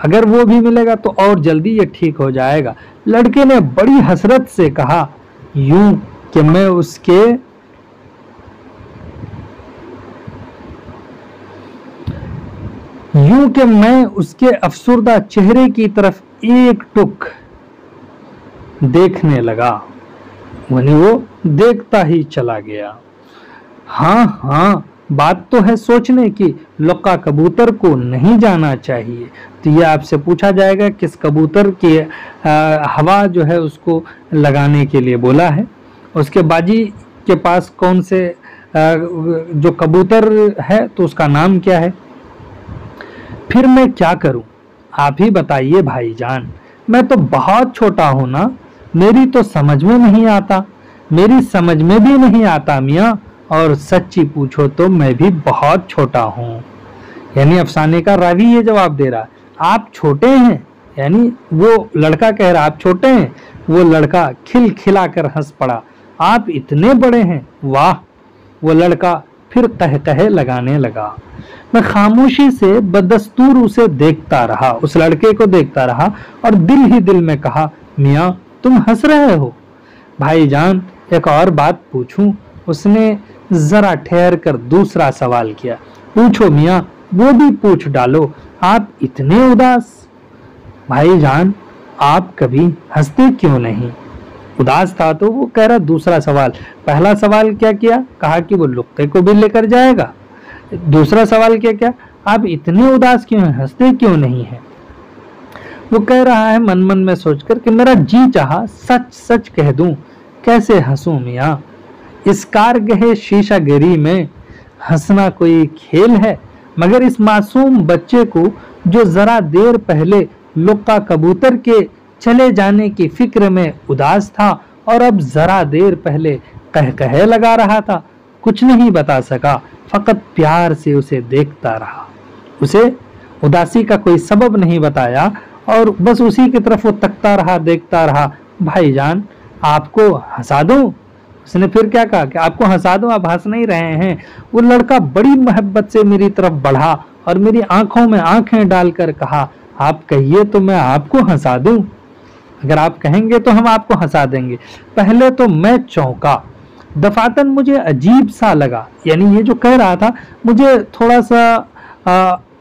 अगर वो भी मिलेगा तो और जल्दी ये ठीक हो जाएगा। लड़के ने बड़ी हसरत से कहा यूं कि मैं उसके अफसुर्दा चेहरे की तरफ एक टुक देखने लगा, वहीं वो देखता ही चला गया। हाँ हाँ, बात तो है सोचने की, लुक्का कबूतर को नहीं जाना चाहिए। तो ये आपसे पूछा जाएगा किस कबूतर की हवा जो है उसको लगाने के लिए बोला है। उसके बाजी के पास कौन से जो कबूतर है तो उसका नाम क्या है? फिर मैं क्या करूं, आप ही बताइए भाईजान, मैं तो बहुत छोटा हूं ना, मेरी तो समझ में नहीं आता, मेरी समझ में भी नहीं आता मियाँ, और सच्ची पूछो तो मैं भी बहुत छोटा हूँ। यानी अफसाने का रावी ये जवाब दे रहा, आप छोटे हैं, यानी वो लड़का कह रहा आप छोटे हैं। वो लड़का खिलखिलाकर हंस पड़ा, आप इतने बड़े हैं, वाह। वो लड़का फिर कह लगाने लगा। मैं खामोशी से बदस्तूर उसे देखता रहा, उस लड़के को देखता रहा, और दिल ही दिल में कहा मियाँ तुम हंस रहे हो। भाईजान एक और बात पूछूं? उसने जरा ठहर कर दूसरा सवाल किया। पूछो मियाँ, वो भी पूछ डालो, आप इतने उदास। भाईजान आप कभी हंसते क्यों नहीं? उदास था तो वो कह रहा दूसरा सवाल। पहला सवाल क्या किया? कहा कि वो लुक्के को भी लेकर जाएगा। दूसरा सवाल क्या? आप इतने उदास क्यों हैं, हंसते क्यों नहीं है? वो कह रहा है मन मन में सोचकर कि मेरा जी चाहा सच सच कह दूं, कैसे हंसूं मियाँ, इस कारगहे शीशागिरी में हंसना कोई खेल है? मगर इस मासूम बच्चे को जो जरा देर पहले लुक्का कबूतर के चले जाने की फिक्र में उदास था और अब जरा देर पहले कह लगा रहा था, कुछ नहीं बता सका, फकत प्यार से उसे देखता रहा, उसे उदासी का कोई सबब नहीं बताया और बस उसी की तरफ वो तकता रहा, देखता रहा। भाईजान आपको हंसा दूं? उसने फिर क्या कहा कि आपको हंसा दूं, आप हंस नहीं रहे हैं। वो लड़का बड़ी मोहब्बत से मेरी तरफ बढ़ा और मेरी आंखों में आंखें डालकर कहा, आप कहिए तो मैं आपको हंसा दूं, अगर आप कहेंगे तो हम आपको हंसा देंगे। पहले तो मैं चौंका, दफातन मुझे अजीब सा लगा, यानी ये जो कह रहा था मुझे थोड़ा सा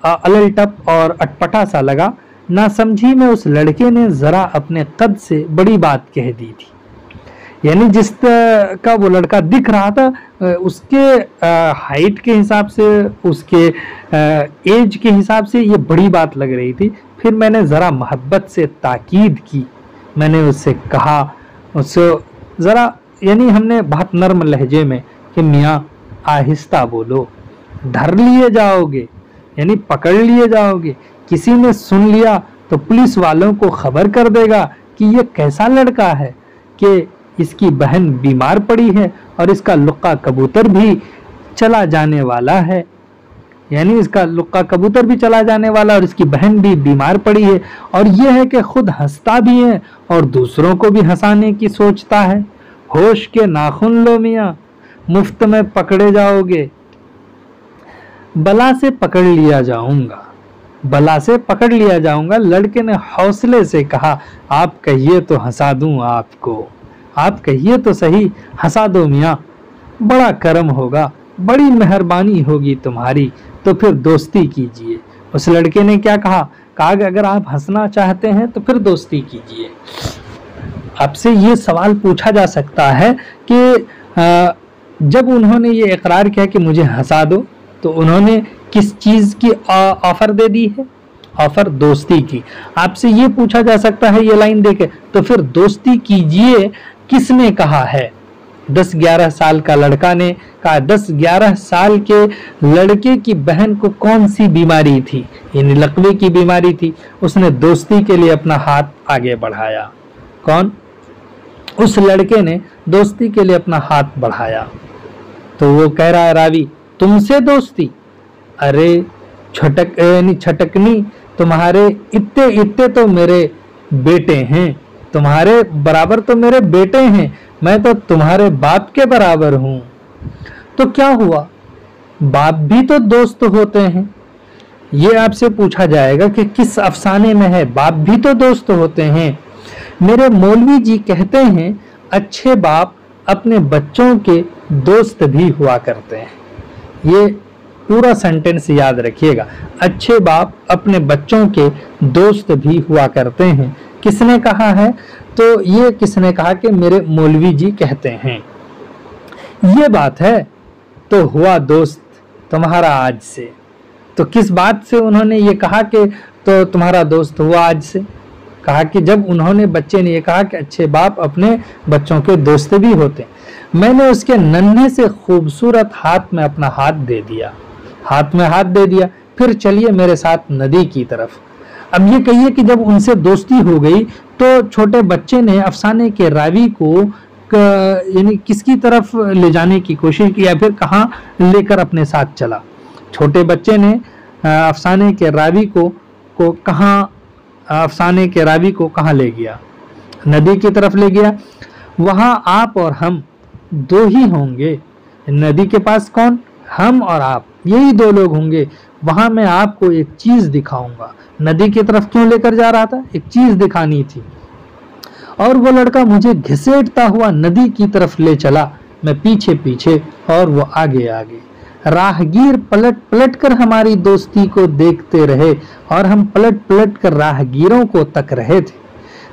अलटप और अटपटा सा लगा। ना समझी में उस लड़के ने जरा अपने कद से बड़ी बात कह दी थी, यानी जिस का वो लड़का दिख रहा था उसके हाइट के हिसाब से, उसके एज के हिसाब से ये बड़ी बात लग रही थी। फिर मैंने ज़रा मोहब्बत से ताकीद की, मैंने उससे कहा, उससे ज़रा यानी हमने बहुत नर्म लहजे में कि मियाँ आहिस्ता बोलो, धर लिए जाओगे, यानी पकड़ लिए जाओगे, किसी ने सुन लिया तो पुलिस वालों को खबर कर देगा कि ये कैसा लड़का है कि इसकी बहन बीमार पड़ी है और इसका लुक्का कबूतर भी चला जाने वाला है, यानी इसका लुक्का कबूतर भी चला जाने वाला और इसकी बहन भी बीमार पड़ी है। और यह है कि खुद हंसता भी है और दूसरों को भी हंसाने की सोचता है। होश के नाखून लो मियाँ, मुफ्त में पकड़े जाओगे, बला से पकड़ लिया जाऊंगा, बला से पकड़ लिया जाऊंगा। लड़के ने हौसले से कहा, आप कहिए तो हंसा दूं आपको, आप कहिए तो सही, हंसा दो मियाँ। बड़ा करम होगा, बड़ी मेहरबानी होगी तुम्हारी, तो फिर दोस्ती कीजिए। उस लड़के ने क्या कहा? कहा कि अगर आप हंसना चाहते हैं तो फिर दोस्ती कीजिए। आपसे ये सवाल पूछा जा सकता है कि जब उन्होंने ये इकरार किया कि मुझे हंसा दो, तो उन्होंने किस चीज की ऑफर दे दी है? ऑफर दोस्ती की। आपसे ये पूछा जा सकता है ये लाइन देके, तो फिर दोस्ती कीजिए किसने कहा है? 10-11 साल का लड़का ने कहा। 10-11 साल के लड़के की बहन को कौन सी बीमारी थी? यानी लकवे की बीमारी थी। उसने दोस्ती के लिए अपना हाथ आगे बढ़ाया। कौन? उस लड़के ने दोस्ती के लिए अपना हाथ बढ़ाया। तो वो कह रहा है रावी, तुमसे दोस्ती? अरे छटकनी, तुम्हारे इत्ते इत्ते तो मेरे बेटे हैं, तुम्हारे बराबर तो मेरे बेटे हैं, मैं तो तुम्हारे बाप के बराबर हूं। तो क्या हुआ? बाप भी तो दोस्त होते हैं। ये आपसे पूछा जाएगा कि किस अफसाने में है बाप भी तो दोस्त होते हैं। मेरे मौलवी जी कहते हैं अच्छे बाप अपने बच्चों के दोस्त भी हुआ करते हैं। ये पूरा सेंटेंस याद रखिएगा, अच्छे बाप अपने बच्चों के दोस्त भी हुआ करते हैं। किसने कहा है? तो ये किसने कहा? कि मेरे मौलवी जी कहते हैं। ये बात है तो हुआ दोस्त तुम्हारा आज से। तो किस बात से उन्होंने ये कहा कि तो तुम्हारा दोस्त हुआ आज से? कहा कि जब उन्होंने, बच्चे ने ये कहा कि अच्छे बाप अपने बच्चों के दोस्त भी होते हैं। मैंने उसके नन्हे से खूबसूरत हाथ में अपना हाथ दे दिया, हाथ में हाथ दे दिया। फिर चलिए मेरे साथ नदी की तरफ। अब ये कहिए कि जब उनसे दोस्ती हो गई तो छोटे बच्चे ने अफसाने के रावी को यानी किसकी तरफ ले जाने की कोशिश की, या फिर कहाँ लेकर अपने साथ चला? छोटे बच्चे ने अफसाने के रावी को कहाँ ले गया? नदी की तरफ ले गया। वहां आप और हम दो ही होंगे। नदी के पास कौन? हम और आप, यही दो लोग होंगे। वहां मैं आपको एक चीज दिखाऊंगा। नदी की तरफ क्यों लेकर जा रहा था? एक चीज दिखानी थी। और वो लड़का मुझे घसीटता हुआ नदी की तरफ ले चला, मैं पीछे पीछे और वो आगे आगे। राहगीर पलट पलट कर हमारी दोस्ती को देखते रहे और हम पलट पलट कर राहगीरों को तक रहे थे,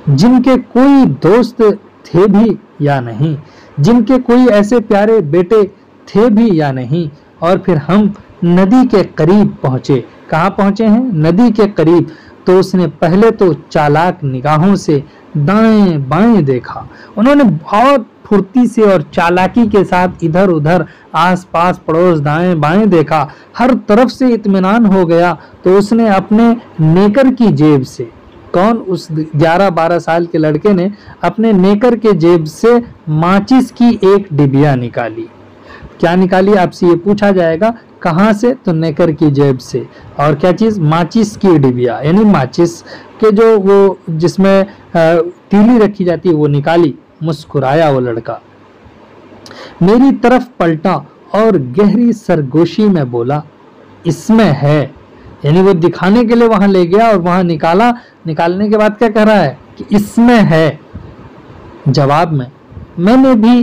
जिनके कोई दोस्त थे भी या नहीं, जिनके कोई ऐसे प्यारे बेटे थे भी या नहीं। और फिर हम नदी के करीब पहुंचे। कहाँ पहुंचे हैं? नदी के करीब। तो उसने पहले तो चालाक निगाहों से दाएं बाएं देखा। उन्होंने बहुत फुर्ती से और चालाकी के साथ इधर उधर आस पास पड़ोस दाएं बाएं देखा। हर तरफ से इत्मीनान हो गया। तो उसने अपने नेकर की जेब से, कौन? उस 11-12 साल के लड़के ने अपने नेकर के जेब से माचिस की एक डिबिया निकाली। क्या निकाली? आपसे ये पूछा जाएगा। कहाँ से? तो नेकर की जेब से। और क्या चीज? माचिस की डिबिया, यानी माचिस के जो वो जिसमें तीली रखी जाती है वो निकाली। मुस्कुराया वो लड़का, मेरी तरफ पलटा और गहरी सरगोशी में बोला, इसमें है। यानी वो दिखाने के लिए वहां ले गया और वहां निकाला। निकालने के बाद क्या कह रहा है कि इसमें है। जवाब में मैंने भी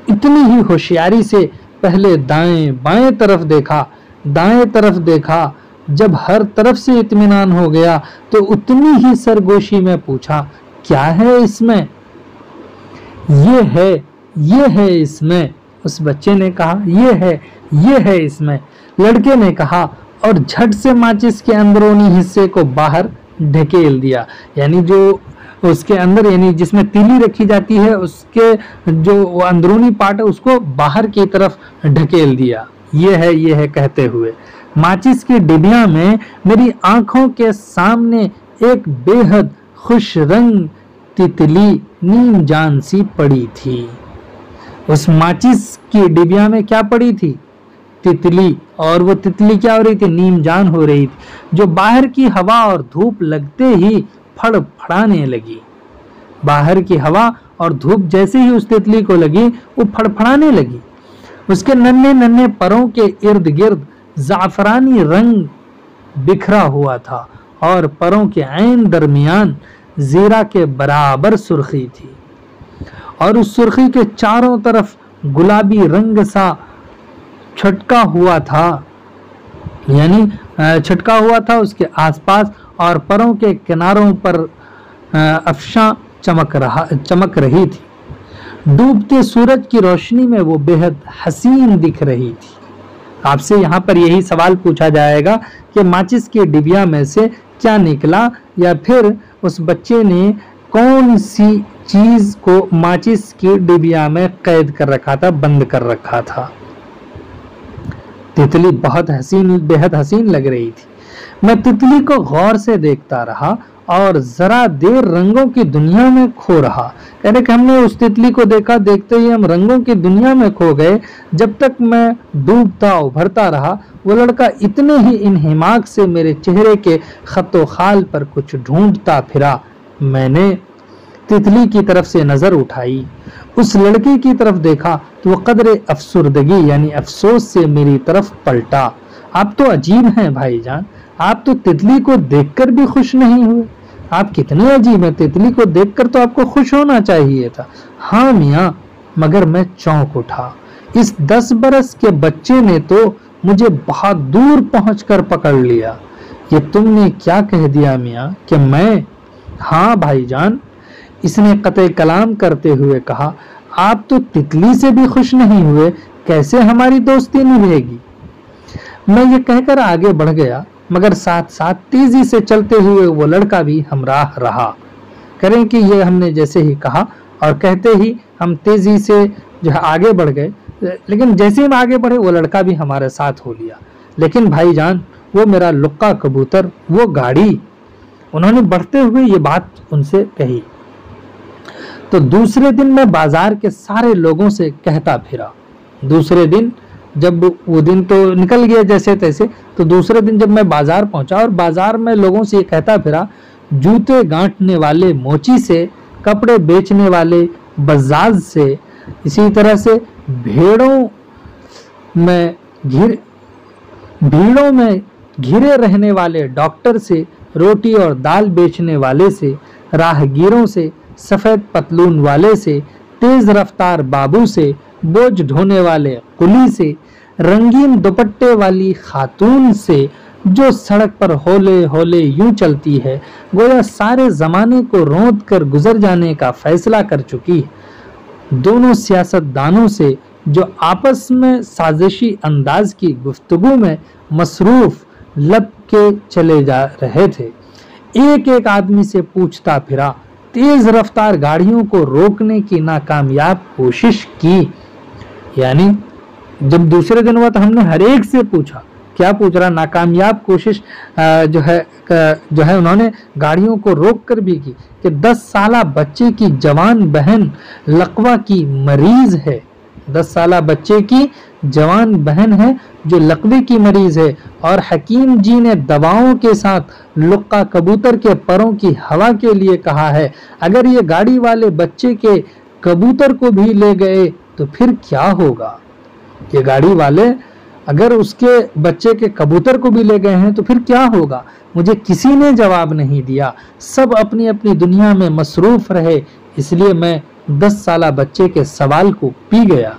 इतनी ही होशियारी से पहले दाएं बाएं तरफ देखा, दाएं तरफ देखा। जब हर तरफ से इत्मीनान हो गया तो उतनी ही सरगोशी में पूछा, क्या है इसमें? ये है इसमें। उस बच्चे ने कहा, ये है इसमें। लड़के ने कहा और झट से माचिस के अंदरूनी हिस्से को बाहर ढकेल दिया। यानी जो उसके अंदर, यानी जिसमें तीली रखी जाती है, उसके जो अंदरूनी पार्ट है उसको बाहर की तरफ ढकेल दिया। ये है कहते हुए माचिस की डिबिया में मेरी आंखों के सामने एक बेहद खुश रंग तितली नीम जान सी पड़ी थी। उस माचिस की डिबिया में क्या पड़ी थी? तितली। और वो तितली क्या हो रही थी? नीम जान हो रही थी, जो बाहर की हवा और धूप लगते ही फड़फड़ाने लगी। बाहर की हवा और धूप जैसे ही उस तितली को लगी वो फड़फड़ाने लगी। उसके नन्हे नन्हे परों के इर्द गिर्द जाफरानी रंग बिखरा हुआ था और परों के ऐन दरमियान जीरा के बराबर सुर्खी थी और उस सुर्खी के चारों तरफ गुलाबी रंग सा छटका हुआ था, यानी छटका हुआ था उसके आसपास, और परों के किनारों पर अफशा चमक रही थी। डूबते सूरज की रोशनी में वो बेहद हसीन दिख रही थी। आपसे यहाँ पर यही सवाल पूछा जाएगा कि माचिस की डिबिया में से क्या निकला, या फिर उस बच्चे ने कौन सी चीज को माचिस की डिबिया में कैद कर रखा था, बंद कर रखा था। तितली बहुत हसीन, बेहद हसीन लग रही थी। मैं तितली को गौर से देखता रहा और जरा देर रंगों की दुनिया में खो रहा। कहने कि हमने उस तितली को देखा, देखते ही हम रंगों की दुनिया में खो गए। जब तक मैं डूबता उभरता रहा, वो लड़का इतने ही इन्हिमाक से मेरे चेहरे के खतो खाल पर कुछ ढूंढता फिरा। मैंने तितली की तरफ से नजर उठाई, उस लड़के की तरफ देखा तो वो कदरे अफसुर्दगी यानी अफसोस से मेरी तरफ पलटा। आप तो अजीब हैं भाईजान, आप तो तितली को देखकर भी खुश नहीं हुए। आप कितने अजीब हैं, तितली को देखकर तो आपको खुश होना चाहिए था। हाँ मियाँ, मगर मैं चौंक उठा। इस 10 बरस के बच्चे ने तो मुझे बहुत दूर पहुंचकर पकड़ लिया। ये तुमने क्या कह दिया मियाँ कि मैं? हाँ भाईजान, इसने कतई कलाम करते हुए कहा। आप तो तितली से भी खुश नहीं हुए, कैसे हमारी दोस्ती निभेगी? मैं ये कहकर आगे बढ़ गया, मगर साथ साथ तेजी से चलते हुए वो लड़का भी हमराह रहा। करें कि ये हमने जैसे ही कहा और कहते ही हम तेजी से जो है आगे बढ़ गए, लेकिन जैसे हम आगे बढ़े वो लड़का भी हमारे साथ हो लिया। लेकिन भाईजान, वो मेरा लुक्का कबूतर, वो गाड़ी, उन्होंने बढ़ते हुए ये बात उनसे कही। तो दूसरे दिन मैं बाजार के सारे लोगों से कहता फिरा। दूसरे दिन, जब वो दिन तो निकल गया जैसे तैसे, तो दूसरे दिन जब मैं बाजार पहुंचा और बाजार में लोगों से कहता फिरा, जूते गांठने वाले मोची से, कपड़े बेचने वाले बजाज से, इसी तरह से भीड़ों में घिरे रहने वाले डॉक्टर से, रोटी और दाल बेचने वाले से, राहगीरों से, सफेद पतलून वाले से, तेज रफ्तार बाबू से, बोझ ढोने वाले कुली से, रंगीन दुपट्टे वाली खातून से, जो सड़क पर होले होले यूं चलती है गोया सारे जमाने को रोंद कर गुजर जाने का फैसला कर चुकी है। दोनों सियासतदानों से, जो आपस में साजिशी अंदाज की गुफ्तगू में मसरूफ लब के चले जा रहे थे। एक एक आदमी से पूछता फिरा, तेज रफ्तार गाड़ियों को रोकने की नाकामयाब कोशिश की। यानी जब दूसरे दिन हुआ तो हमने हर एक से पूछा, क्या पूछ रहा? नाकामयाब कोशिश जो है उन्होंने गाड़ियों को रोक कर भी की कि 10 साला बच्चे की जवान बहन लकवा की मरीज है। 10 साला बच्चे की जवान बहन है जो लकवे की मरीज है, और हकीम जी ने दवाओं के साथ लुक्का कबूतर के परों की हवा के लिए कहा है। अगर ये गाड़ी वाले बच्चे के कबूतर को भी ले गए तो फिर क्या होगा? ये गाड़ी वाले अगर उसके बच्चे के कबूतर को भी ले गए हैं तो फिर क्या होगा? मुझे किसी ने जवाब नहीं दिया। सब अपनी अपनी दुनिया में मसरूफ रहे, इसलिए मैं 10 साला बच्चे के सवाल को पी गया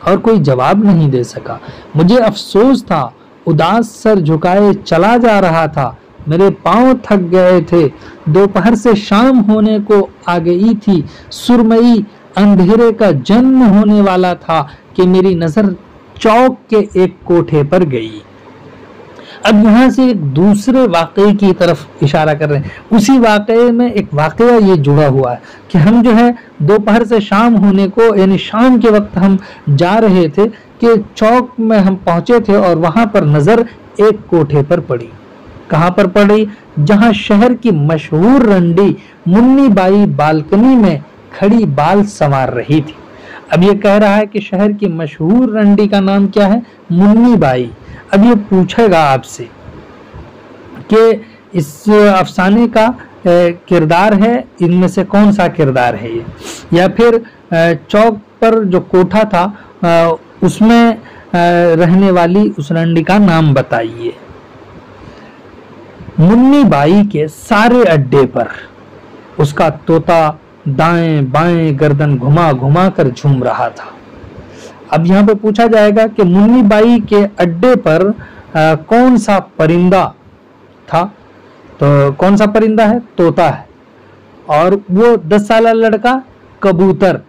और कोई जवाब नहीं दे सका। मुझे अफसोस था, उदास सर झुकाए चला जा रहा था। मेरे पांव थक गए थे। दोपहर से शाम होने को आ गई थी। सुरमई अंधेरे का जन्म होने वाला था कि मेरी नजर चौक के एक कोठे पर गई। अब यहाँ से एक दूसरे वाकये की तरफ इशारा कर रहे हैं। उसी वाकये में एक वाकया ये जुड़ा हुआ है कि हम जो है दोपहर से शाम होने को, यानी शाम के वक्त हम जा रहे थे कि चौक में हम पहुंचे थे और वहां पर नजर एक कोठे पर पड़ी। कहाँ पर पड़ी? जहां शहर की मशहूर रंडी मुन्नी बाई बालकनी में खड़ी बाल संवार रही थी। अब ये कह रहा है कि शहर की मशहूर रंडी का नाम क्या है? मुन्नी बाई। अब ये पूछेगा आपसे कि इस अफसाने का किरदार है, इनमें से कौन सा किरदार है ये, या फिर चौक पर जो कोठा था उसमें रहने वाली उस रंडी का नाम बताइए। मुन्नी बाई के सारे अड्डे पर उसका तोता दाएं बाएं गर्दन घुमा घुमा कर झूम रहा था। अब यहाँ पे पूछा जाएगा कि मुन्नी बाई के अड्डे पर कौन सा परिंदा था। तो कौन सा परिंदा है? तोता है। और वो 10 साल लड़का कबूतर,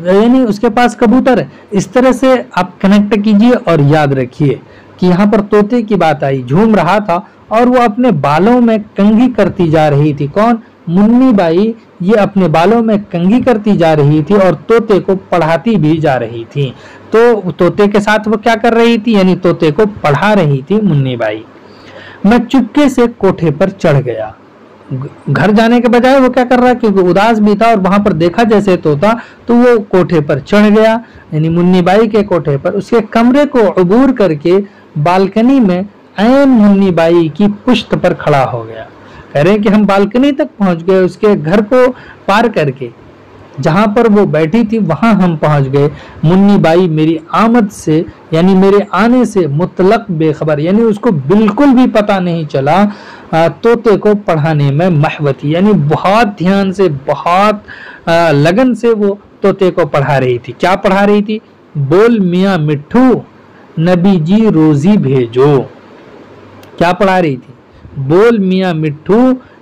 यानी उसके पास कबूतर है। इस तरह से आप कनेक्ट कीजिए और याद रखिए कि यहाँ पर तोते की बात आई, झूम रहा था और वो अपने बालों में कंघी करती जा रही थी। कौन? मुन्नी बाई। ये अपने बालों में कंघी करती जा रही थी और तोते को पढ़ाती भी जा रही थी। तो तोते के साथ वो क्या कर रही थी? यानी तोते को पढ़ा रही थी मुन्नी बाई। मैं चुपके से कोठे पर चढ़ गया। घर जाने के बजाय वो क्या कर रहा है, क्योंकि उदास भी था और वहां पर देखा जैसे तोता, तो वो कोठे पर चढ़ गया, यानी मुन्नी बाई के कोठे पर। उसके कमरे को अबूर करके बालकनी में ऐन मुन्नी बाई की पुश्त पर खड़ा हो गया। कह रहे हैं कि हम बालकनी तक पहुंच गए, उसके घर को पार करके जहां पर वो बैठी थी वहां हम पहुंच गए। मुन्नी बाई मेरी आमद से, यानी मेरे आने से मुतलक बेखबर, यानी उसको बिल्कुल भी पता नहीं चला। तोते को पढ़ाने में महवती, यानी बहुत ध्यान से, बहुत लगन से वो तोते को पढ़ा रही थी। क्या पढ़ा रही थी? बोल मियाँ मिट्ठू नबी जी रोजी भेजो। क्या पढ़ा रही थी? बोल मियाँ मिट्ठू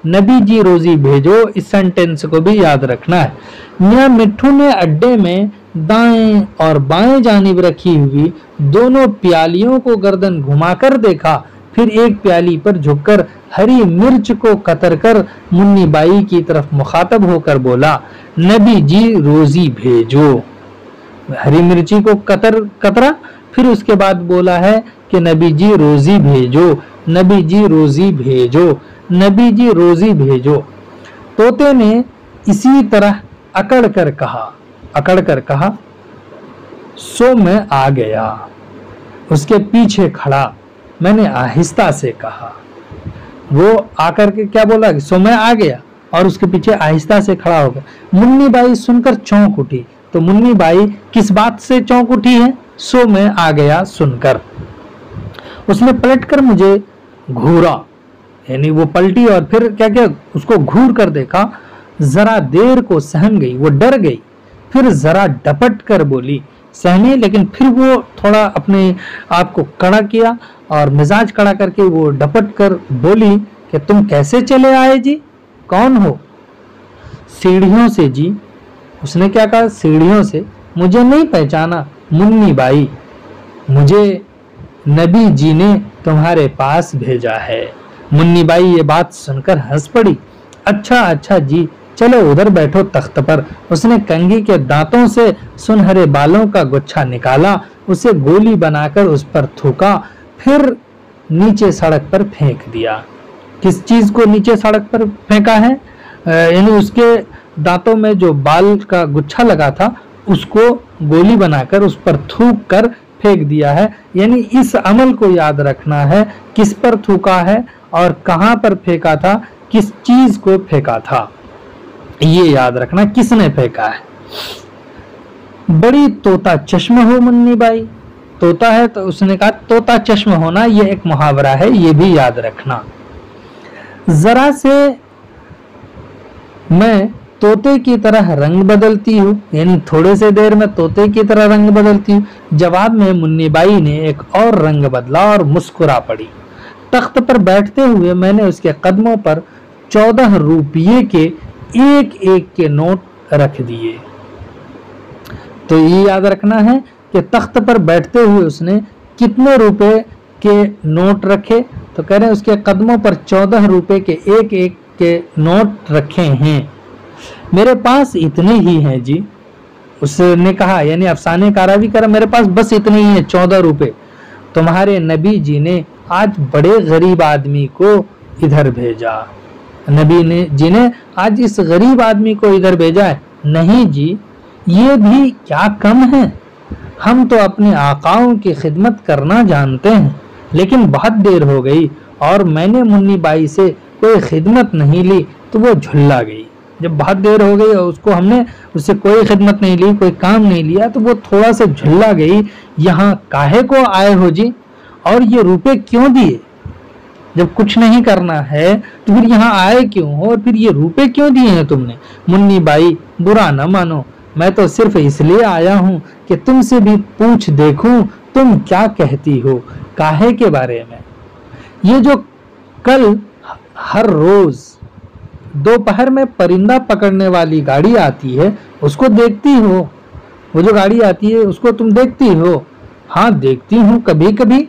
नबी जी रोजी भेजो। इस सेंटेंस को भी याद रखना है। मियाँ मिट्ठू ने अड्डे में दाएं और बाएं जानिब रखी हुई दोनों प्यालियों को गर्दन घुमाकर देखा, फिर एक प्याली पर झुककर हरी मिर्च को कतर कर मुन्नी बाई की तरफ मुखातब होकर बोला, नबी जी रोजी भेजो। हरी मिर्ची को कतरा, फिर उसके बाद बोला है कि नबी जी रोजी भेजो, नबी जी रोजी भेजो, नबी जी रोजी भेजो। तोते ने इसी तरह अकड़ कर कहा, सो मैं आ गया। उसके पीछे खड़ा मैंने आहिस्ता से कहा। वो आकर के क्या बोला? सो मैं आ गया, और उसके पीछे आहिस्ता से खड़ा हो गया। मुन्नी बाई सुनकर चौंक उठी। तो मुन्नी बाई किस बात से चौंक उठी है? सो मैं आ गया सुनकर। उसने पलटकर मुझे घूरा, यानी वो पलटी और फिर क्या क्या उसको घूर कर देखा। जरा देर को सहम गई, वो डर गई, फिर जरा डपट कर बोली, सहमी, लेकिन फिर वो थोड़ा अपने आप को कड़ा किया और मिजाज कड़ा करके वो डपट कर बोली कि तुम कैसे चले आए जी? कौन हो? सीढ़ियों से जी। उसने क्या कहा? सीढ़ियों से। मुझे नहीं पहचाना? मुन्नी बाई, मुझे नबी जी ने तुम्हारे पास भेजा है। मुन्नी बाई ये बात सुनकर हंस पड़ी। अच्छा जी, चलो उधर बैठो तख्त पर। उसने कंघी के दांतों से सुनहरे बालों का गुच्छा निकाला, उसे गोली बनाकर उस पर थूका, फिर नीचे सड़क पर फेंक दिया। किस चीज को नीचे सड़क पर फेंका है? यानी उसके दांतों में जो बाल का गुच्छा लगा था उसको गोली बनाकर उस पर थूक कर फेंक दिया है। यानी इस अमल को याद रखना है, किस पर थूका है और कहां पर फेंका था, किस चीज को फेंका था, ये याद रखना किसने फेंका है। बड़ी तोता चश्म हो मुन्नी बाई। तोता है तो उसने कहा तोता चश्म होना, ये एक मुहावरा है, ये भी याद रखना। जरा से मैं तोते की तरह रंग बदलती हूँ, यानी थोड़े से देर में तोते की तरह रंग बदलती हूँ। जवाब में मुन्नी बाई ने एक और रंग बदला और मुस्कुरा पड़ी। तख्त पर बैठते हुए मैंने उसके कदमों पर 14 रुपये के एक के नोट रख दिए। तो ये याद रखना है कि तख्त पर बैठते हुए उसने कितने रुपए के नोट रखे। तो कह रहे हैं उसके कदमों पर 14 रुपए के एक के नोट रखे हैं। मेरे पास इतने ही हैं जी, उसने कहा, यानी अफसाने का रावी करा, मेरे पास बस इतने ही हैं 14 रुपए। तुम्हारे नबी जी ने आज बड़े गरीब आदमी को इधर भेजा। नबी जी ने आज इस गरीब आदमी को इधर भेजा है। नहीं जी, ये भी क्या कम है। हम तो अपने आकाओं की खिदमत करना जानते हैं, लेकिन बहुत देर हो गई और मैंने मुन्नी बाई से कोई खिदमत नहीं ली तो वो झुल्ला गई। जब बहुत देर हो गई और हमने उससे कोई खिदमत नहीं ली, कोई काम नहीं लिया, तो वो थोड़ा सा झुल्ला गई। यहाँ काहे को आए हो जी, और ये रुपए क्यों दिए? जब कुछ नहीं करना है तो फिर यहाँ आए क्यों हो, और फिर ये रुपए क्यों दिए हैं तुमने? मुन्नी बाई, बुरा न मानो, मैं तो सिर्फ इसलिए आया हूँ कि तुमसे भी पूछ देखूं तुम क्या कहती हो काहे के बारे में। ये जो कल हर रोज दोपहर में परिंदा पकड़ने वाली गाड़ी आती है उसको देखती हो? वो जो गाड़ी आती है उसको तुम देखती हो? हाँ देखती हूँ कभी कभी।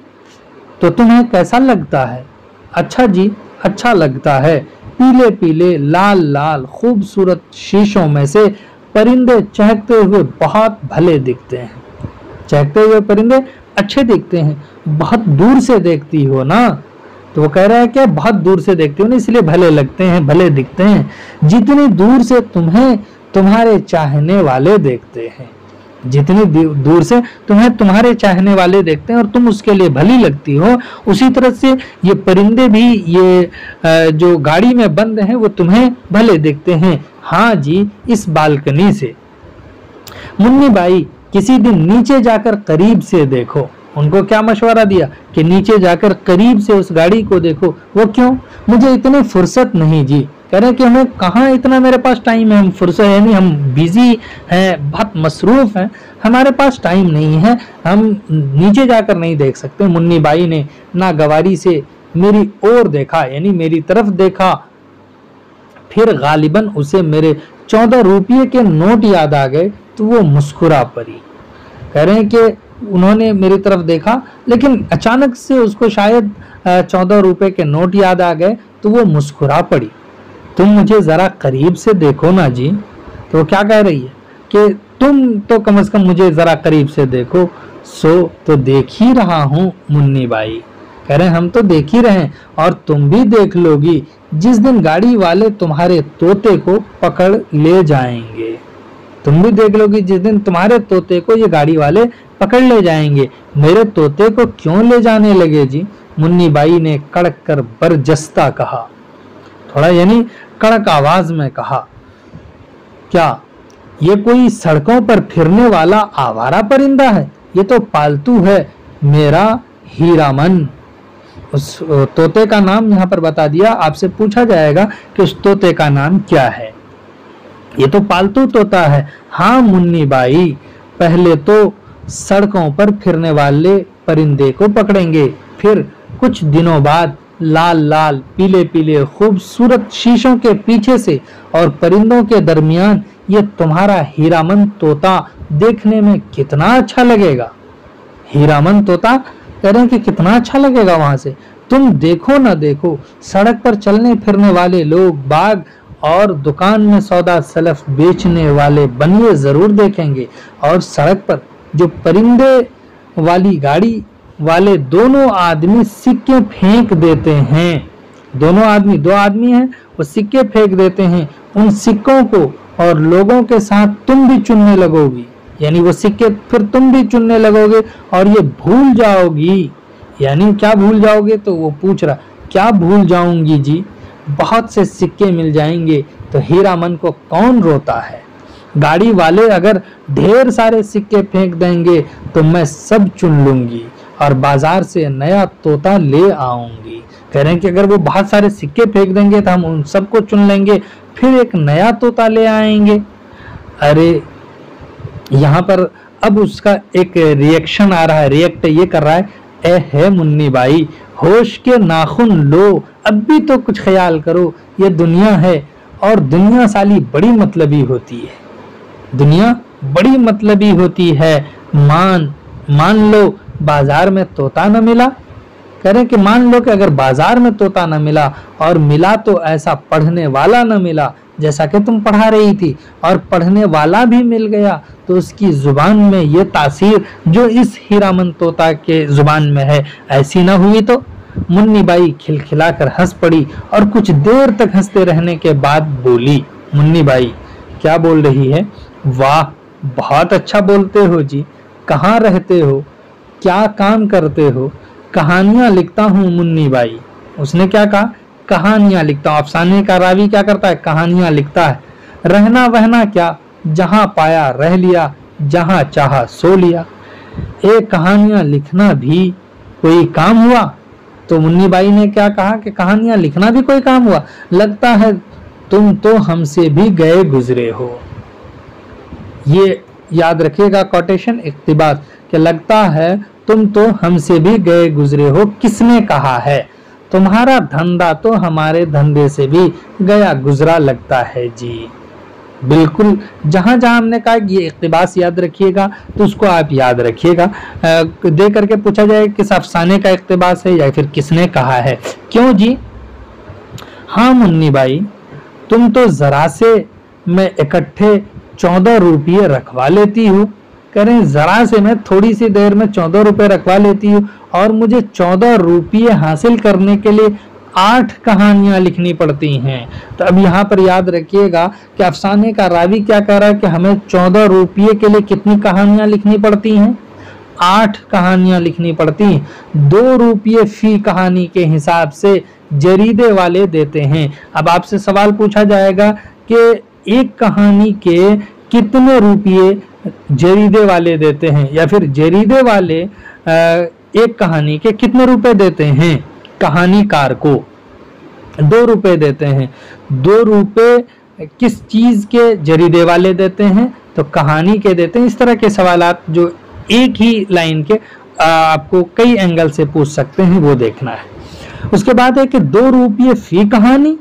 तो तुम्हें कैसा लगता है? अच्छा जी, अच्छा लगता है। पीले पीले लाल लाल खूबसूरत शीशों में से परिंदे चहकते हुए बहुत भले दिखते हैं। चहकते हुए परिंदे अच्छे दिखते हैं। बहुत दूर से देखती हो ना? तो वो कह रहा है कि बहुत दूर से देखती हो ना इसलिए भले लगते हैं, भले दिखते हैं। जितनी दूर से तुम्हें तुम्हारे चाहने वाले देखते हैं, जितनी दूर से तुम्हें तुम्हारे चाहने वाले देखते हैं और तुम उसके लिए भली लगती हो, उसी तरह से ये परिंदे भी ये जो गाड़ी में बंद हैं वो तुम्हें भले दिखते हैं। हाँ जी, इस बालकनी से। मुन्नी बाई, किसी दिन नीचे जाकर करीब से देखो। उनको क्या मशवरा दिया कि नीचे जाकर करीब से उस गाड़ी को देखो। वो क्यों? मुझे इतनी फुर्सत नहीं जी। कह रहे हैं कि हमें कहाँ इतना, मेरे पास टाइम है, हम फुर्सत है नहीं, हम बिजी हैं, बहुत मसरूफ हैं, हमारे पास टाइम नहीं है, हम नीचे जाकर नहीं देख सकते। मुन्नी बाई ने नागवारी से मेरी ओर देखा, यानी मेरी तरफ देखा। फिर गालिबन उसे मेरे 14 रुपये के नोट याद आ गए तो वो मुस्कुरा पड़ी। कह रहे हैं कि उन्होंने मेरी तरफ देखा लेकिन अचानक से उसको शायद 14 रुपए के नोट याद आ गए तो वो मुस्कुरा पड़ी। तुम मुझे जरा करीब से देखो ना जी। तो वो क्या कह रही है कि तुम तो कम से कम मुझे जरा करीब से देखो। सो तो देख ही रहा हूँ मुन्नी बाई। कह रहे हैं हम तो देख ही रहे और तुम भी देख लोगी जिस दिन गाड़ी वाले तुम्हारे तोते को पकड़ ले जाएंगे। तुम भी देख लोगी जिस दिन तुम्हारे तोते को ये गाड़ी वाले पकड़ ले जाएंगे। मेरे तोते को क्यों ले जाने लगे जी? मुन्नी बाई ने कड़क कर बरजस्ता कहा, थोड़ा यानी कड़क आवाज में कहा। क्या ये कोई सड़कों पर फिरने वाला आवारा परिंदा है? ये तो पालतू है, मेरा हीरामन। उस तोते का नाम यहाँ पर बता दिया। आपसे पूछा जाएगा कि उस तोते का नाम क्या है। ये तो पालतू तोता है। हाँ मुन्नी बाई, पहले तो सड़कों पर फिरने वाले परिंदे को पकड़ेंगे, फिर कुछ दिनों बाद लाल लाल पीले पीले खूबसूरत शीशों के पीछे से और परिंदों के दरमियान ये तुम्हारा हीरामन तोता देखने में कितना अच्छा लगेगा। हीरामन तोता कह रहे हैं कि कितना अच्छा लगेगा वहां से। तुम देखो ना देखो, सड़क पर चलने फिरने वाले लोग, बाग और दुकान में सौदा सलफ बेचने वाले बनिए जरूर देखेंगे, और सड़क पर जो परिंदे वाली गाड़ी वाले दोनों आदमी सिक्के फेंक देते हैं। दोनों आदमी, दो आदमी हैं, वो सिक्के फेंक देते हैं। उन सिक्कों को और लोगों के साथ तुम भी चुनने लगोगी, यानी वो सिक्के फिर तुम भी चुनने लगोगे और ये भूल जाओगी। यानी क्या भूल जाओगे? तो वो पूछ रहा क्या भूल जाऊंगी जी? बहुत से सिक्के मिल जाएंगे तो हीरामन को कौन रोता है। गाड़ी वाले अगर ढेर सारे सिक्के फेंक देंगे तो मैं सब चुन लूंगी और बाजार से नया तोता ले आऊंगी। कह रहे हैं कि अगर वो बहुत सारे सिक्के फेंक देंगे तो हम उन सबको चुन लेंगे, फिर एक नया तोता ले आएंगे। अरे यहाँ पर अब उसका एक रिएक्शन आ रहा है, रिएक्ट ये कर रहा है, ए है मुन्नी बाई, होश के नाखून लो, अब भी तो कुछ ख्याल करो। ये दुनिया है और दुनिया साली बड़ी मतलबी होती है। दुनिया बड़ी मतलबी होती है। मान लो बाजार में तोता न मिला। कह रहे कि मान लो कि अगर बाजार में तोता न मिला और मिला तो ऐसा पढ़ने वाला न मिला जैसा कि तुम पढ़ा रही थी, और पढ़ने वाला भी मिल गया तो उसकी जुबान में ये तासीर जो इस हीरामन तोता के जुबान में है ऐसी ना हुई तो। मुन्नी बाई खिलखिलाकर हंस पड़ी और कुछ देर तक हंसते रहने के बाद बोली। मुन्नी बाई क्या बोल रही है? वाह, बहुत अच्छा बोलते हो जी। कहाँ रहते हो? क्या काम करते हो? कहानियां लिखता हूँ मुन्नी बाई। उसने क्या कहा? कहानियां लिखता हूँ। अफसाने का रावी क्या करता है? कहानियां लिखता है। रहना वहना क्या, जहां पाया रह लिया, जहां चाहा सो लिया। एक कहानियां लिखना भी कोई काम हुआ? तो मुन्नी बाई ने क्या कहा कि कहानियां लिखना भी कोई काम हुआ? लगता है तुम तो हमसे भी गए गुजरे हो। ये याद रखिएगा कोटेशन, इक्तिबास, कि लगता है तुम तो हमसे भी गए गुजरे हो, किसने कहा है, तुम्हारा धंधा तो हमारे धंधे से भी गया गुजरा लगता है जी। बिल्कुल, जहां जहां हमने कहा ये इक्तिबास याद रखिएगा तो उसको आप याद रखिएगा। दे करके पूछा जाए किस अफसाने का इक्तिबास है या फिर किसने कहा है, क्यों जी। हाँ मुन्नी भाई, तुम तो जरा से मैं इकट्ठे 14 रुपये रखवा लेती हूँ। करें जरा से मैं थोड़ी सी देर में 14 रुपये रखवा लेती हूँ, और मुझे 14 रुपये हासिल करने के लिए 8 कहानियां लिखनी पड़ती हैं। तो अब यहाँ पर याद रखिएगा कि अफसाने का रावी क्या कह रहा है कि हमें 14 रुपये के लिए कितनी कहानियां लिखनी पड़ती हैं, 8 कहानियां लिखनी पड़ती हैं। 2 रुपये फी कहानी के हिसाब से जरीदे वाले देते हैं। अब आपसे सवाल पूछा जाएगा कि एक कहानी के कितने रुपये जरीदे वाले देते हैं, या फिर जरीदे वाले एक कहानी के कितने रुपए देते हैं कहानीकार को। 2 रुपए देते हैं। 2 रुपए किस चीज के जरीदे वाले देते हैं, तो कहानी के देते हैं। इस तरह के सवालात जो एक ही लाइन के आपको कई एंगल से पूछ सकते हैं, वो देखना है। उसके बाद है कि 2 रुपये फी कहानी,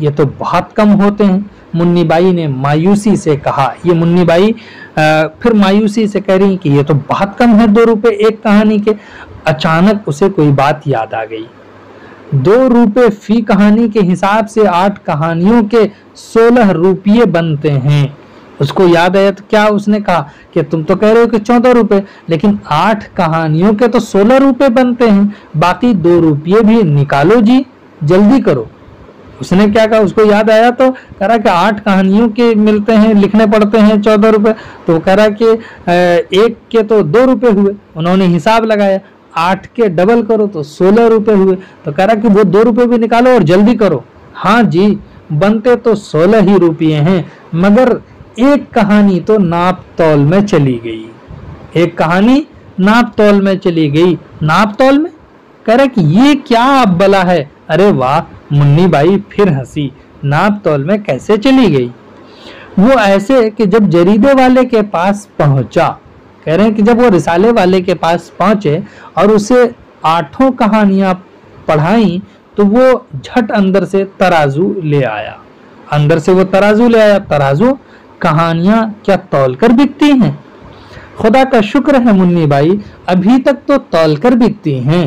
ये तो बहुत कम होते हैं। मुन्नी बाई ने मायूसी से कहा, ये मुन्नी बाई फिर मायूसी से कह रही कि ये तो बहुत कम है 2 रुपये एक कहानी के। अचानक उसे कोई बात याद आ गई। 2 रुपये फी कहानी के हिसाब से 8 कहानियों के 16 रुपये बनते हैं। उसको याद आया तो क्या उसने कहा कि तुम तो कह रहे हो कि 14 रुपये, लेकिन 8 कहानियों के तो 16 रुपये बनते हैं, बाकी 2 रुपये भी निकालो जी, जल्दी करो। उसने क्या कहा, उसको याद आया तो कह रहा कि 8 कहानियों के मिलते हैं, लिखने पड़ते हैं 14 रुपये। तो कह रहा कि एक के तो 2 रुपये हुए। उन्होंने हिसाब लगाया, 8 के डबल करो तो 16 रुपये हुए। तो कह रहा कि वो 2 रुपये भी निकालो और जल्दी करो। हाँ जी, बनते तो 16 ही रुपये हैं, मगर एक कहानी तो नाप तौल में चली गई। एक कहानी नाप तौल में चली गई। नाप तौल में? कह रहा कि ये क्या अब बला है। अरे वाह, मुन्नी बाई फिर हंसी। नाप तौल में कैसे चली गई? वो ऐसे कि जब जरीदे वाले के पास पहुंचा, कह रहे हैं कि जब वो रिसाले वाले के पास पहुंचे और उसे 8 कहानियां पढ़ाई, तो वो झट अंदर से तराजू ले आया। अंदर से वो तराजू ले आया। तराजू, कहानियां क्या तौल कर बिकती हैं? खुदा का शुक्र है मुन्नी बाई, अभी तक तो तौल कर बिकती हैं।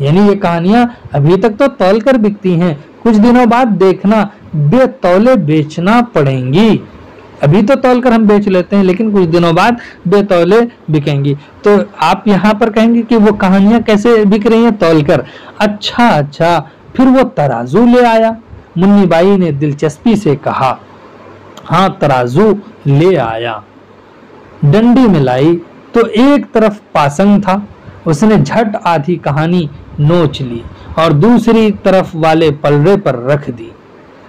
यानी ये कहानियां अभी तक तो तौल कर बिकती हैं, कुछ दिनों बाद देखना बेतौले बेचना पड़ेंगी। अभी तो तौल कर हम बेच लेते हैं, लेकिन कुछ दिनों बाद बेतौले बिकेंगी। तो आप यहाँ पर कहेंगे कि वो कहानियां कैसे बिक रही हैं? तौल कर। अच्छा, फिर वो तराजू ले आया। मुन्नी बाई ने दिलचस्पी से कहा, हाँ तराजू ले आया। डंडी मिलाई तो एक तरफ पासंग था। उसने झट आधी कहानी नोच ली और दूसरी तरफ वाले पलड़े पर रख दी।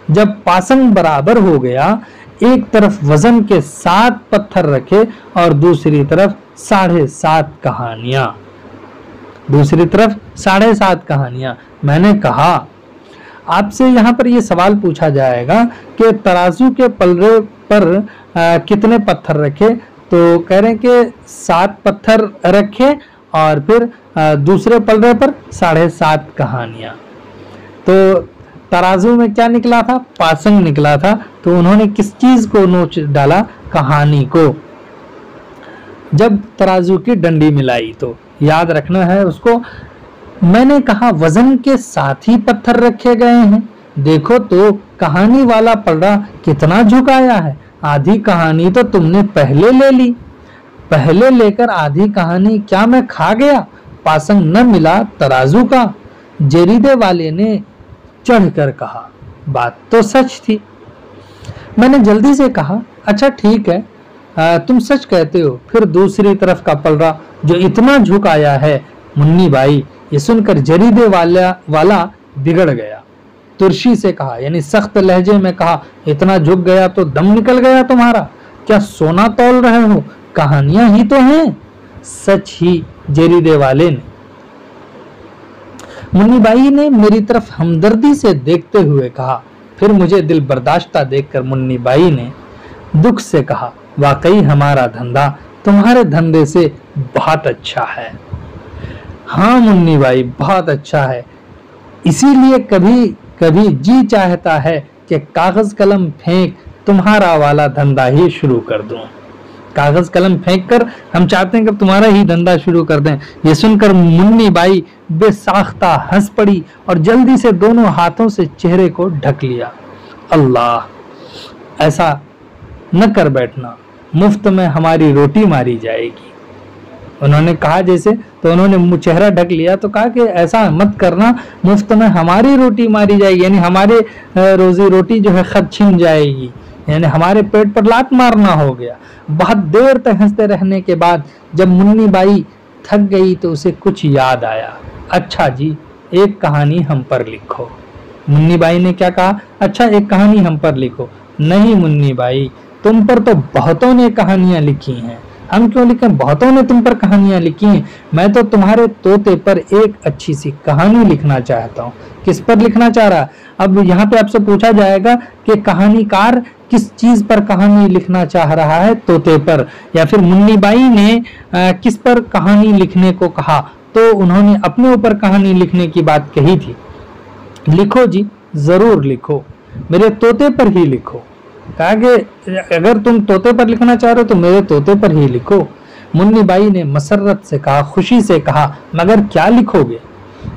जब पासंग बराबर हो गया, एक तरफ वजन के 7 पत्थर रखे और दूसरी तरफ 7.5 कहानियां। दूसरी तरफ 7.5 कहानियां। मैंने कहा, आपसे यहाँ पर यह सवाल पूछा जाएगा कि तराजू के पलड़े पर कितने पत्थर रखे, तो कह रहे हैं कि 7 पत्थर रखे और फिर दूसरे पलड़े पर 7.5 कहानियां। तो तराजू में क्या निकला था? पासंग निकला था। तो उन्होंने किस चीज को नोच डाला? कहानी को। जब तराजू की डंडी मिलाई तो याद रखना है उसको। मैंने कहा, वजन के 7 ही पत्थर रखे गए हैं, देखो तो कहानी वाला पलड़ा कितना झुकाया है। आधी कहानी तो तुमने पहले ले ली। पहले लेकर आधी कहानी क्या मैं खा गया? पासंग न मिला तराजू का। जरीदे वाले ने चढ़कर कहा। बात तो सच थी। मैंने जल्दी से कहा, अच्छा ठीक है, तुम सच कहते हो। फिर दूसरी तरफ का पलड़ा जो इतना झुकाया है। मुन्नी बाई ये सुनकर जरीदे वाला बिगड़ गया। तुर्शी से कहा, यानी सख्त लहजे में कहा, इतना झुक गया तो दम निकल गया तुम्हारा? क्या सोना तौल रहे हो? कहानियां ही तो हैं। सच ही, जरीदे वाले ने। मुन्नी बाई ने मेरी तरफ हमदर्दी से देखते हुए कहा। फिर मुझे दिल बर्दाश्ता देखकर मुन्नी बाई ने दुख से कहा, वाकई हमारा धंधा तुम्हारे धंधे से बहुत अच्छा है। हाँ मुन्नी भाई, बहुत अच्छा है। इसीलिए कभी कभी जी चाहता है कि कागज कलम फेंक तुम्हारा वाला धंधा ही शुरू कर दूं। कागज कलम फेंक कर हम चाहते हैं कि तुम्हारा ही धंधा शुरू कर दें। ये सुनकर मुन्नी बाई बेसाख्ता हंस पड़ी और जल्दी से दोनों हाथों से चेहरे को ढक लिया। अल्लाह, ऐसा न कर बैठना, मुफ्त में हमारी रोटी मारी जाएगी। उन्होंने कहा जैसे, तो उन्होंने चेहरा ढक लिया तो कहा कि ऐसा मत करना, मुफ्त में हमारी रोटी मारी जाएगी, यानी हमारे रोजी रोटी जो है खत छिन जाएगी, यानी हमारे पेट पर लात मारना हो गया। बहुत देर तक हंसते रहने के बाद जब मुन्नी बाई थक गई तो उसे कुछ याद आया। अच्छा जी, एक कहानी हम पर लिखो। मुन्नी बाई ने क्या कहा? अच्छा, एक कहानी हम पर लिखो। नहीं मुन्नी बाई, तुम पर तो बहुतों ने कहानियां लिखी हैं। हम क्यों लिखें? बहुतों ने तुम पर कहानियां लिखी हैं। मैं तो तुम्हारे तोते पर एक अच्छी सी कहानी लिखना चाहता हूँ। किस पर लिखना चाह रहा? अब यहाँ पे आपसे पूछा जाएगा कि कहानीकार किस चीज पर कहानी लिखना चाह रहा है, तोते पर या फिर मुन्नी बाई ने किस पर कहानी लिखने को कहा? तो उन्होंने अपने ऊपर कहानी लिखने की बात कही थी। लिखो जी, जरूर लिखो, मेरे तोते पर ही लिखो। कहा कि अगर तुम तोते पर लिखना चाह रहे हो तो मेरे तोते पर ही लिखो। मुन्नी बाई ने मसरत से कहा, खुशी से कहा, मगर क्या लिखोगे?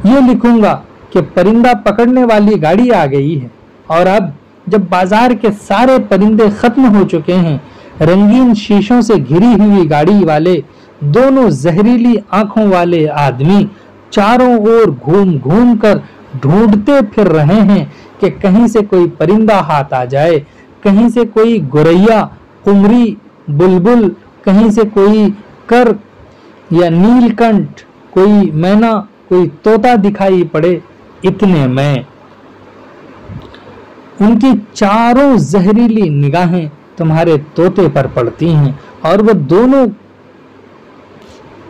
ये लिखूंगा कि परिंदा पकड़ने वाली गाड़ी आ गई है और अब जब बाजार के सारे परिंदे खत्म हो चुके हैं, रंगीन शीशों से घिरी हुई गाड़ी वाले दोनों जहरीली आंखों वाले आदमी चारों ओर घूम घूम कर ढूंढते फिर रहे हैं कि कहीं से कोई परिंदा हाथ आ जाए, कहीं से कोई गोरैया, कुमरी, बुलबुल, कहीं से कोई कर या नीलकंठ, कोई मैना, कोई तोता दिखाई पड़े। इतने में उनकी चारों जहरीली निगाहें तुम्हारे तोते पर पड़ती हैं और वो दोनों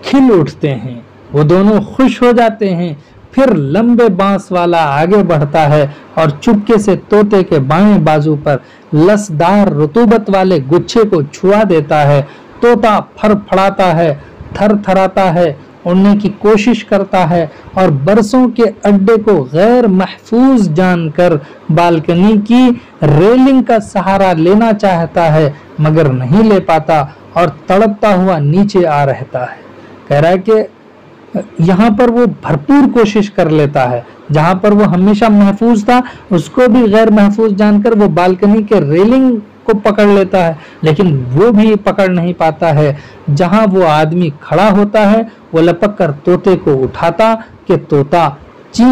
खिल उठते हैं, वो दोनों खुश हो जाते हैं। फिर लंबे बांस वाला आगे बढ़ता है और चुपके से तोते के बाएं बाजू पर लसदार रुतूबत वाले गुच्छे को छुआ देता है। तोता फड़फड़ाता है, थरथराता है, उड़ने की कोशिश करता है और बरसों के अड्डे को गैर महफूज जानकर बालकनी की रेलिंग का सहारा लेना चाहता है मगर नहीं ले पाता और तड़पता हुआ नीचे आ रहता है। कह रहा है कि यहाँ पर वो भरपूर कोशिश कर लेता है, जहां पर वो हमेशा महफूज था उसको भी गैर महफूज जानकर वो बालकनी के रेलिंग को पकड़ लेता है, लेकिन वो भी पकड़ नहीं पाता है। जहां वो आदमी खड़ा होता है वो लपक कर तोते को उठाता कि तोता ची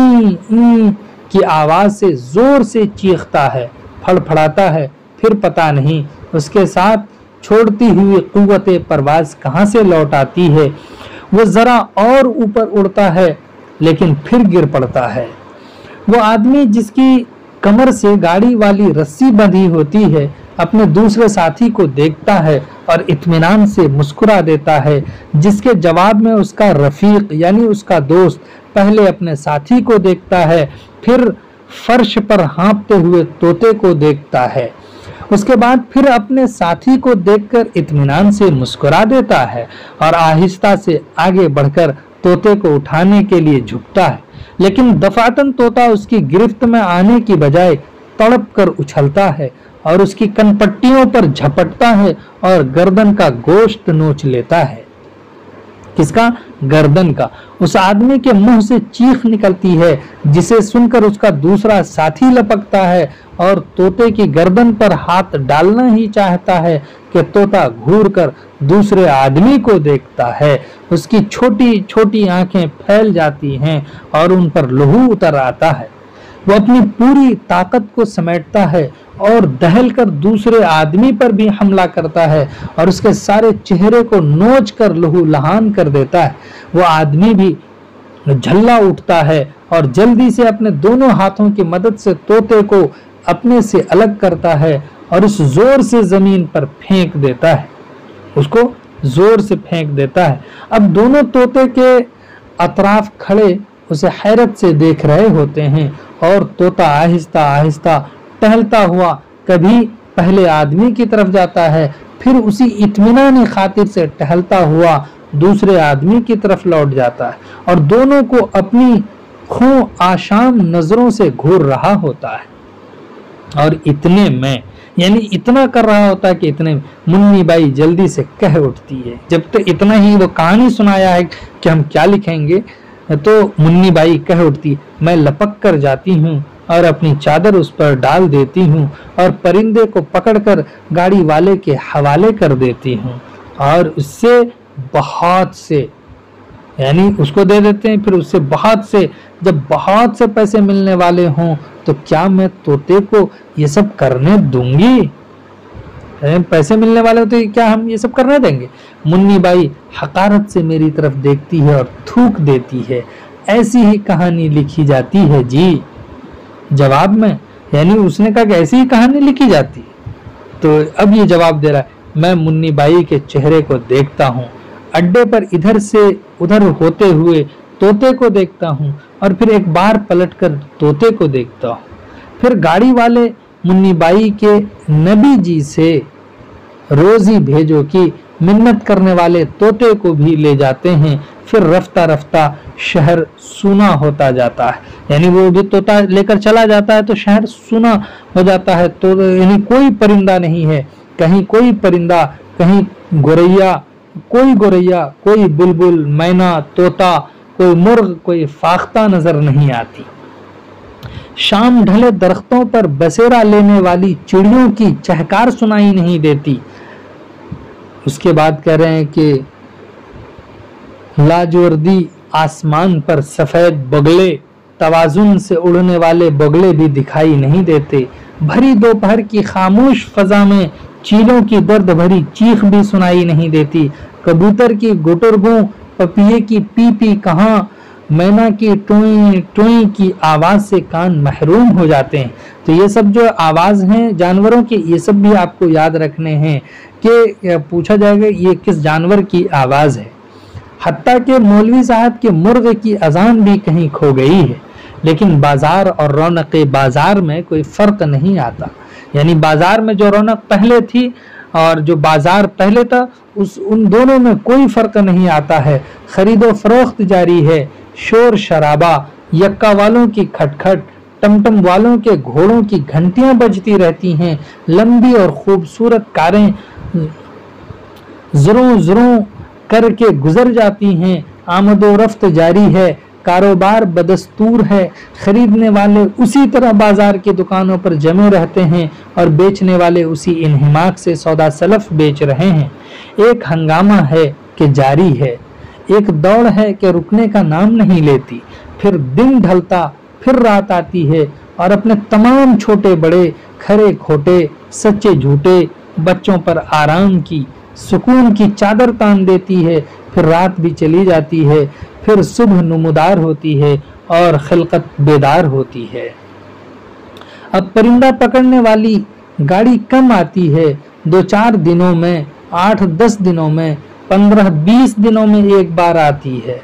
की आवाज से जोर से चीखता है, फड़फड़ाता है। फिर पता नहीं उसके साथ छोड़ती हुई कुव्वते परवाज कहां से लौट आती है। वो जरा और ऊपर उड़ता है लेकिन फिर गिर पड़ता है। वो आदमी जिसकी कमर से गाड़ी वाली रस्सी बंधी होती है अपने दूसरे साथी को देखता है और इत्मीनान से मुस्कुरा देता है, जिसके जवाब में उसका रफीक यानी उसका दोस्त पहले अपने साथी को देखता है, फिर फर्श पर हाँफते हुए तोते को देखता है, उसके बाद फिर अपने साथी को देखकर इत्मीनान से मुस्कुरा देता है और आहिस्ता से आगे बढ़कर तोते को उठाने के लिए झुकता है। लेकिन दफातन तोता उसकी गिरफ्त में आने की बजाय तड़प कर उछलता है और उसकी कनपट्टियों पर झपटता है और गर्दन का गोश्त नोच लेता है। किसका? गर्दन का। उस आदमी के मुंह से चीख निकलती है जिसे सुनकर उसका दूसरा साथी लपकता है और तोते की गर्दन पर हाथ डालना ही चाहता है कि तोता घूरकर दूसरे आदमी को देखता है। उसकी छोटी छोटी आंखें फैल जाती हैं और उन पर लहू उतर आता है। वो अपनी पूरी ताकत को समेटता है और दहलकर दूसरे आदमी पर भी हमला करता है और उसके सारे चेहरे को नोच कर लहू लहान कर देता है। वो आदमी भी झल्ला उठता है और जल्दी से अपने दोनों हाथों की मदद से तोते को अपने से अलग करता है और उस जोर से जमीन पर फेंक देता है, उसको जोर से फेंक देता है। अब दोनों तोते के अतराफ खड़े उसे हैरत से देख रहे होते हैं और तोता आहिस्ता आहिस्ता टहलता हुआ कभी पहले आदमी की तरफ जाता है, फिर उसी इत्मीनान खातिर से टहलता हुआ दूसरे आदमी की तरफ लौट जाता है और दोनों को अपनी खो आशाम नजरों से घूर रहा होता है। और इतने में, यानी इतना कर रहा होता है कि इतने मुन्नी बाई जल्दी से कह उठती है। जब तक इतना ही वो कहानी सुनाया है कि हम क्या लिखेंगे, तो मुन्नी बाई कह उठती, मैं लपक कर जाती हूँ और अपनी चादर उस पर डाल देती हूँ और परिंदे को पकड़कर गाड़ी वाले के हवाले कर देती हूँ और उससे बहुत से, यानी उसको दे देते हैं, फिर उससे बहुत से, जब बहुत से पैसे मिलने वाले हों तो क्या मैं तोते को ये सब करने दूंगी? पैसे मिलने वाले होते क्या हम ये सब करने देंगे? मुन्नी बाई हकारत से मेरी तरफ देखती है और थूक देती है, ऐसी ही कहानी लिखी जाती है जी। जवाब में, यानी उसने कहा कि ऐसी ही कहानी लिखी जाती है। तो अब ये जवाब दे रहा है, मैं मुन्नी बाई के चेहरे को देखता हूँ, अड्डे पर इधर से उधर होते हुए तोते को देखता हूँ और फिर एक बार पलटकर तोते को देखता हूँ। फिर गाड़ी वाले मुन्नी बाई के नबी जी से रोजी भेजो कि मिन्नत करने वाले तोते को भी ले जाते हैं। फिर रफ्ता रफ्ता शहर सूना होता जाता है, यानी वो भी तोता लेकर चला जाता है तो शहर सूना हो जाता है। तो यानी कोई परिंदा नहीं है, कहीं कोई परिंदा, कहीं गोरैया, कोई बुलबुल, मैना, तोता, कोई मुर्ग, कोई फाख्ता नजर नहीं आती। शाम ढले दरख्तों पर बसेरा लेने वाली चिड़ियों की चहकार सुनाई नहीं देती। उसके बाद कह रहे हैं कि लाजवर्दी आसमान पर सफेद बगले, तवाजुन से उड़ने वाले बगले भी दिखाई नहीं देते। भरी दोपहर की खामोश फजा में चीलों की दर्द भरी चीख भी सुनाई नहीं देती। कबूतर की गुटरगू, पपिये की पी पी कहाँ, मैना की टोई टोई की आवाज से कान महरूम हो जाते हैं। तो ये सब जो आवाज हैं जानवरों की, ये सब भी आपको याद रखने हैं कि पूछा जाएगा ये किस जानवर की आवाज है। हत्ता के मौलवी साहब के मुर्ग की अजान भी कहीं खो गई है, लेकिन बाजार और रौनक बाजार में कोई फर्क नहीं आता। यानी बाजार में जो रौनक पहले थी और जो बाजार पहले था, उन दोनों में कोई फर्क नहीं आता है। खरीदो फरोख्त जारी है, शोर शराबा, यक्का वालों की खटखट, टमटम वालों के घोड़ों की घंटियां बजती रहती हैं। लंबी और खूबसूरत कारें ज़रों करके गुजर जाती हैं। आमदो रफ्त जारी है, कारोबार बदस्तूर है। खरीदने वाले उसी तरह बाजार की दुकानों पर जमे रहते हैं और बेचने वाले उसी इन्हिमाक से सौदा सलफ बेच रहे हैं। एक हंगामा है कि जारी है, एक दौड़ है कि रुकने का नाम नहीं लेती। फिर दिन ढलता, फिर रात आती है और अपने तमाम छोटे बड़े, खरे खोटे, सच्चे झूठे बच्चों पर आराम की, सुकून की चादर तान देती है। फिर रात भी चली जाती है, फिर सुबह नुमुदार होती है और खिलकत बेदार होती है। अब परिंदा पकड़ने वाली गाड़ी कम आती है, 2-4 दिनों में, 8-10 दिनों में, 15-20 दिनों में एक बार आती है।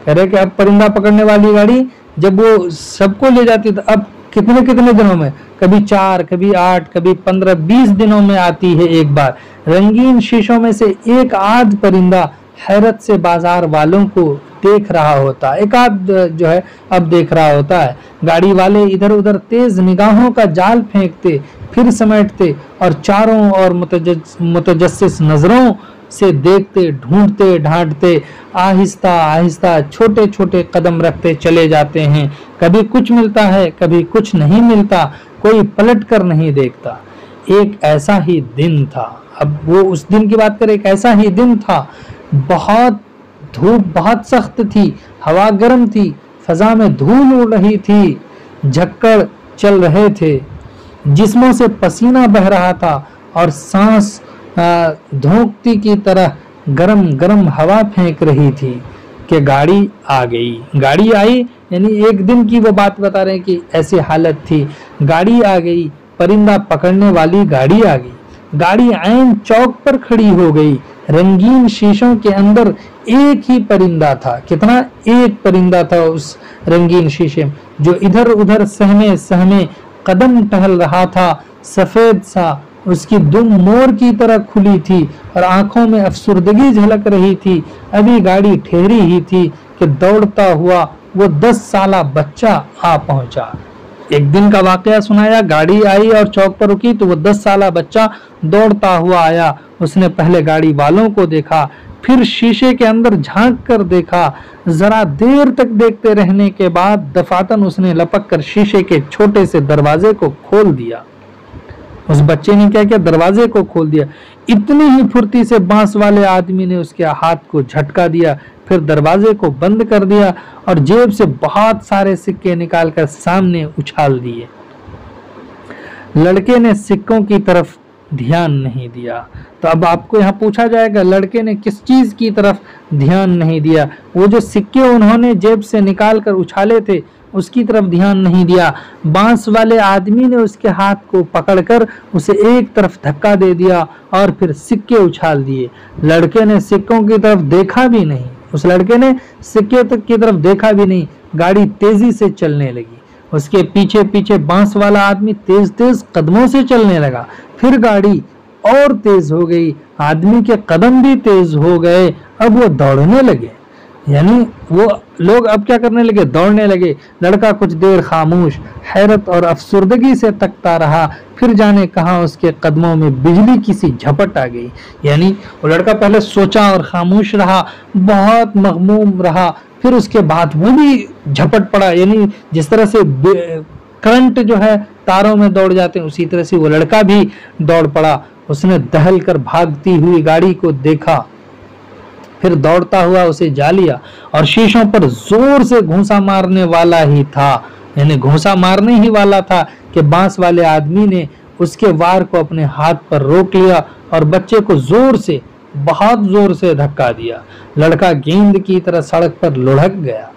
कह रहे कि अब परिंदा पकड़ने वाली गाड़ी जब वो सबको ले जाती तो अब कितने कितने दिनों में, कभी 4, कभी 8, कभी 15-20 दिनों में आती है एक बार। रंगीन शीशों में से एक आध परिंदा हैरत से बाजार वालों को देख रहा होता है, एक आध जो है अब देख रहा होता है। गाड़ी वाले इधर उधर तेज निगाहों का जाल फेंकते, फिर समेटते और चारों ओर मुतजस्सिस नजरों से देखते, ढूंढते, ढांढते, आहिस्ता आहिस्ता छोटे छोटे कदम रखते चले जाते हैं। कभी कुछ मिलता है, कभी कुछ नहीं मिलता, कोई पलट कर नहीं देखता। एक ऐसा ही दिन था, अब वो उस दिन की बात करें, एक ऐसा ही दिन था। बहुत धूप बहुत सख्त थी, हवा गर्म थी, फजा में धूल उड़ रही थी, झक्कड़ चल रहे थे, जिस्मों से पसीना बह रहा था और सांस धोंकती की तरह गरम गरम हवा फेंक रही थी कि गाड़ी आ गई। गाड़ी आई, यानी एक दिन की वो बात बता रहे हैं कि ऐसी हालत थी। गाड़ी आ गई, परिंदा पकड़ने वाली गाड़ी आ गई। गाड़ी ऐन चौक पर खड़ी हो गई। रंगीन शीशों के अंदर एक ही परिंदा था। कितना? एक परिंदा था उस रंगीन शीशे में, जो इधर उधर सहमे सहमे कदम टहल रहा था। सफेद सा उसकी दुम मोर की तरह खुली थी और आंखों में अफसुर्दगी झलक रही थी। अभी गाड़ी ठहरी ही थी कि दौड़ता हुआ वो 10 साला बच्चा आ पहुंचा। एक दिन का वाकया सुनाया। गाड़ी आई और चौक पर रुकी तो वो 10 साला बच्चा दौड़ता हुआ आया। उसने पहले गाड़ी वालों को देखा, फिर शीशे के अंदर झांक कर देखा। जरा देर तक देखते रहने के बाद दफातन उसने लपक कर शीशे के छोटे से दरवाजे को खोल दिया। उस बच्चे ने क्या किया, दरवाजे को खोल दिया। इतनी ही फुर्ती से बांस वाले आदमी ने उसके हाथ को झटका दिया, फिर दरवाजे को बंद कर दिया और जेब से बहुत सारे सिक्के निकालकर सामने उछाल दिए। लड़के ने सिक्कों की तरफ ध्यान नहीं दिया। तो अब आपको यहाँ पूछा जाएगा, लड़के ने किस चीज की तरफ ध्यान नहीं दिया? वो जो सिक्के उन्होंने जेब से निकाल कर उछाले थे उसकी तरफ ध्यान नहीं दिया। बांस वाले आदमी ने उसके हाथ को पकड़कर उसे एक तरफ धक्का दे दिया और फिर सिक्के उछाल दिए। लड़के ने सिक्कों की तरफ देखा भी नहीं। उस लड़के ने सिक्के तक की तरफ देखा भी नहीं। गाड़ी तेजी से चलने लगी। उसके पीछे पीछे बांस वाला आदमी तेज तेज कदमों से चलने लगा। फिर गाड़ी और तेज हो गई। आदमी के कदम भी तेज हो गए। अब वो दौड़ने लगे, यानी वो लोग अब क्या करने लगे, दौड़ने लगे। लड़का कुछ देर खामोश, हैरत और अफसुर्दगी से तकता रहा। फिर जाने कहां उसके कदमों में बिजली की सी झपट आ गई। यानी वो लड़का पहले सोचा और खामोश रहा, बहुत मगमूम रहा। फिर उसके बाद वो भी झपट पड़ा, यानी जिस तरह से करंट जो है तारों में दौड़ जाते हैं उसी तरह से वो लड़का भी दौड़ पड़ा। उसने दहल कर भागती हुई गाड़ी को देखा, फिर दौड़ता हुआ उसे जा लिया और शीशों पर जोर से घूंसा मारने वाला ही था, यानी घूंसा मारने ही वाला था कि बांस वाले आदमी ने उसके वार को अपने हाथ पर रोक लिया और बच्चे को जोर से, बहुत जोर से धक्का दिया। लड़का गेंद की तरह सड़क पर लुढ़क गया।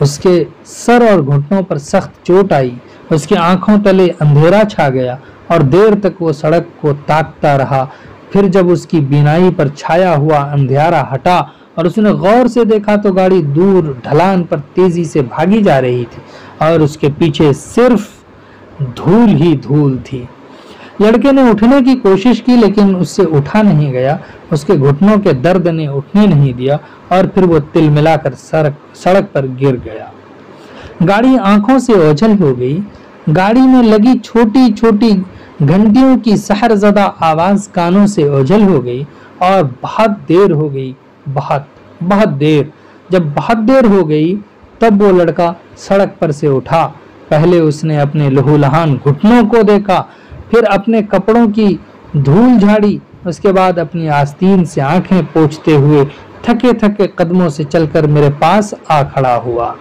उसके सर और घुटनों पर सख्त चोट आई। उसकी आंखों तले अंधेरा छा गया और देर तक वो सड़क को ताकता रहा। फिर जब उसकी बीनाई पर छाया हुआ अंधेरा हटा और उसने गौर से देखा तो गाड़ी दूर ढलान पर तेजी से भागी जा रही थी और उसके पीछे सिर्फ धूल ही धूल थी। लड़के ने उठने की कोशिश की लेकिन उससे उठा नहीं गया। उसके घुटनों के दर्द ने उठने नहीं दिया और फिर वो तिलमिलाकर सड़क पर गिर गया। गाड़ी आंखों से ओझल हो गई। गाड़ी में लगी छोटी छोटी घंटियों की सहरज़दा आवाज कानों से ओझल हो गई और बहुत देर हो गई, बहुत देर। जब बहुत देर हो गई तब वो लड़का सड़क पर से उठा। पहले उसने अपने लहूलुहान घुटनों को देखा, फिर अपने कपड़ों की धूल झाड़ी, उसके बाद अपनी आस्तीन से आंखें पोंछते हुए थके थके कदमों से चलकर मेरे पास आ खड़ा हुआ।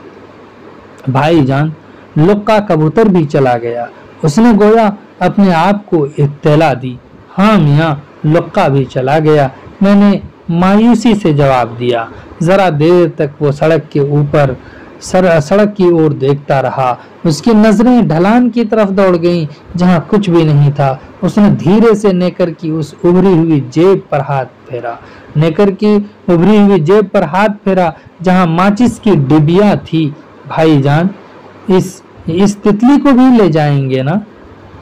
भाईजान, लुक्का कबूतर भी चला गया। उसने गोया अपने आप को इत्तला दी। हाँ मियाँ, लुक्का भी चला गया, मैंने मायूसी से जवाब दिया। जरा देर तक वो सड़क के ऊपर सड़क की ओर देखता रहा। उसकी नजरें ढलान की तरफ दौड़ गईं जहां कुछ भी नहीं था। उसने धीरे से नेकर की उस उभरी हुई जेब पर हाथ फेरा, नेकर की उभरी हुई जेब पर हाथ फेरा जहां माचिस की डिबिया थी। भाईजान, इस तितली को भी ले जाएंगे ना?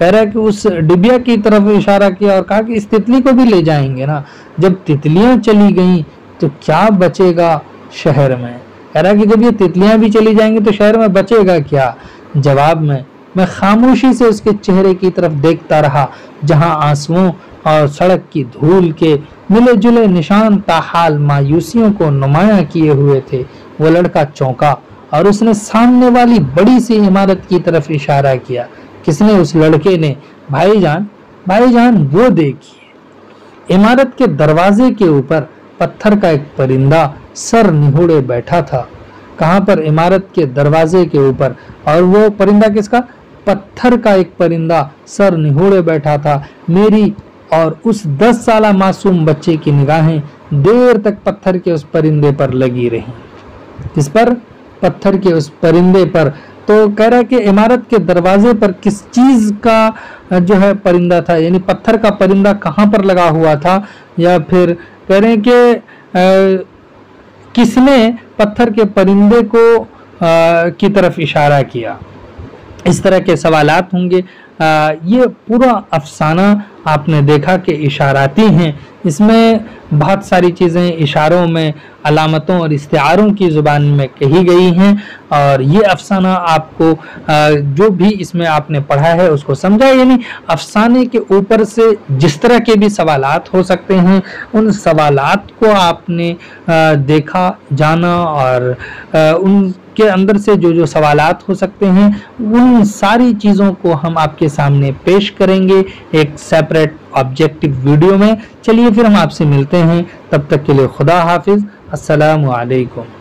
कह रहा है कि उस डिबिया की तरफ इशारा किया और कहा कि इस तितली को भी ले जाएंगे ना? जब तितलियां चली गईं तो क्या बचेगा शहर में? कह रहा है कि जब ये तितलियां भी चली जाएंगी तो शहर में बचेगा क्या? जवाब में मैं खामोशी से उसके चेहरे की तरफ देखता रहा जहां आंसुओं और सड़क की धूल के मिले जुले निशान ताहाल मायूसियों को नुमाया किए हुए थे। वो लड़का चौंका और उसने सामने वाली बड़ी सी इमारत की तरफ इशारा किया। किसने? उस लड़के ने। भाईजान वो देखिए। इमारत के दरवाजे के ऊपर पत्थर का एक परिंदा सर निहुरे बैठा था। कहां पर? इमारत के दरवाजे के ऊपर। और वो परिंदा किसका? पत्थर का एक परिंदा सर निहुरे बैठा था। मेरी और उस 10 साला मासूम बच्चे की निगाहें देर तक पत्थर के उस परिंदे पर लगी रहीं। किस पर? पत्थर के उस परिंदे पर। तो कह रहा है कि इमारत के दरवाजे पर किस चीज का जो है परिंदा था, यानी पत्थर का परिंदा कहां पर लगा हुआ था, या फिर कह रहे हैं कि किसने पत्थर के परिंदे को की तरफ इशारा किया। इस तरह के सवालात होंगे। ये पूरा अफसाना आपने देखा कि इशाराती हैं, इसमें बहुत सारी चीज़ें इशारों में, अलामतों और इस्तिआरों की ज़ुबान में कही गई हैं और ये अफसाना आपको जो भी इसमें आपने पढ़ा है उसको समझा। यानी अफसाने के ऊपर से जिस तरह के भी सवालात हो सकते हैं उन सवालात को आपने देखा, जाना और उनके अंदर से जो जो सवालात हो सकते हैं उन सारी चीज़ों को हम आपके सामने पेश करेंगे एक सेपरेट ऑब्जेक्टिव वीडियो में। चलिए फिर हम आपसे मिलते हैं, तब तक के लिए खुदा हाफिज़, अस्सलामु अलैकुम।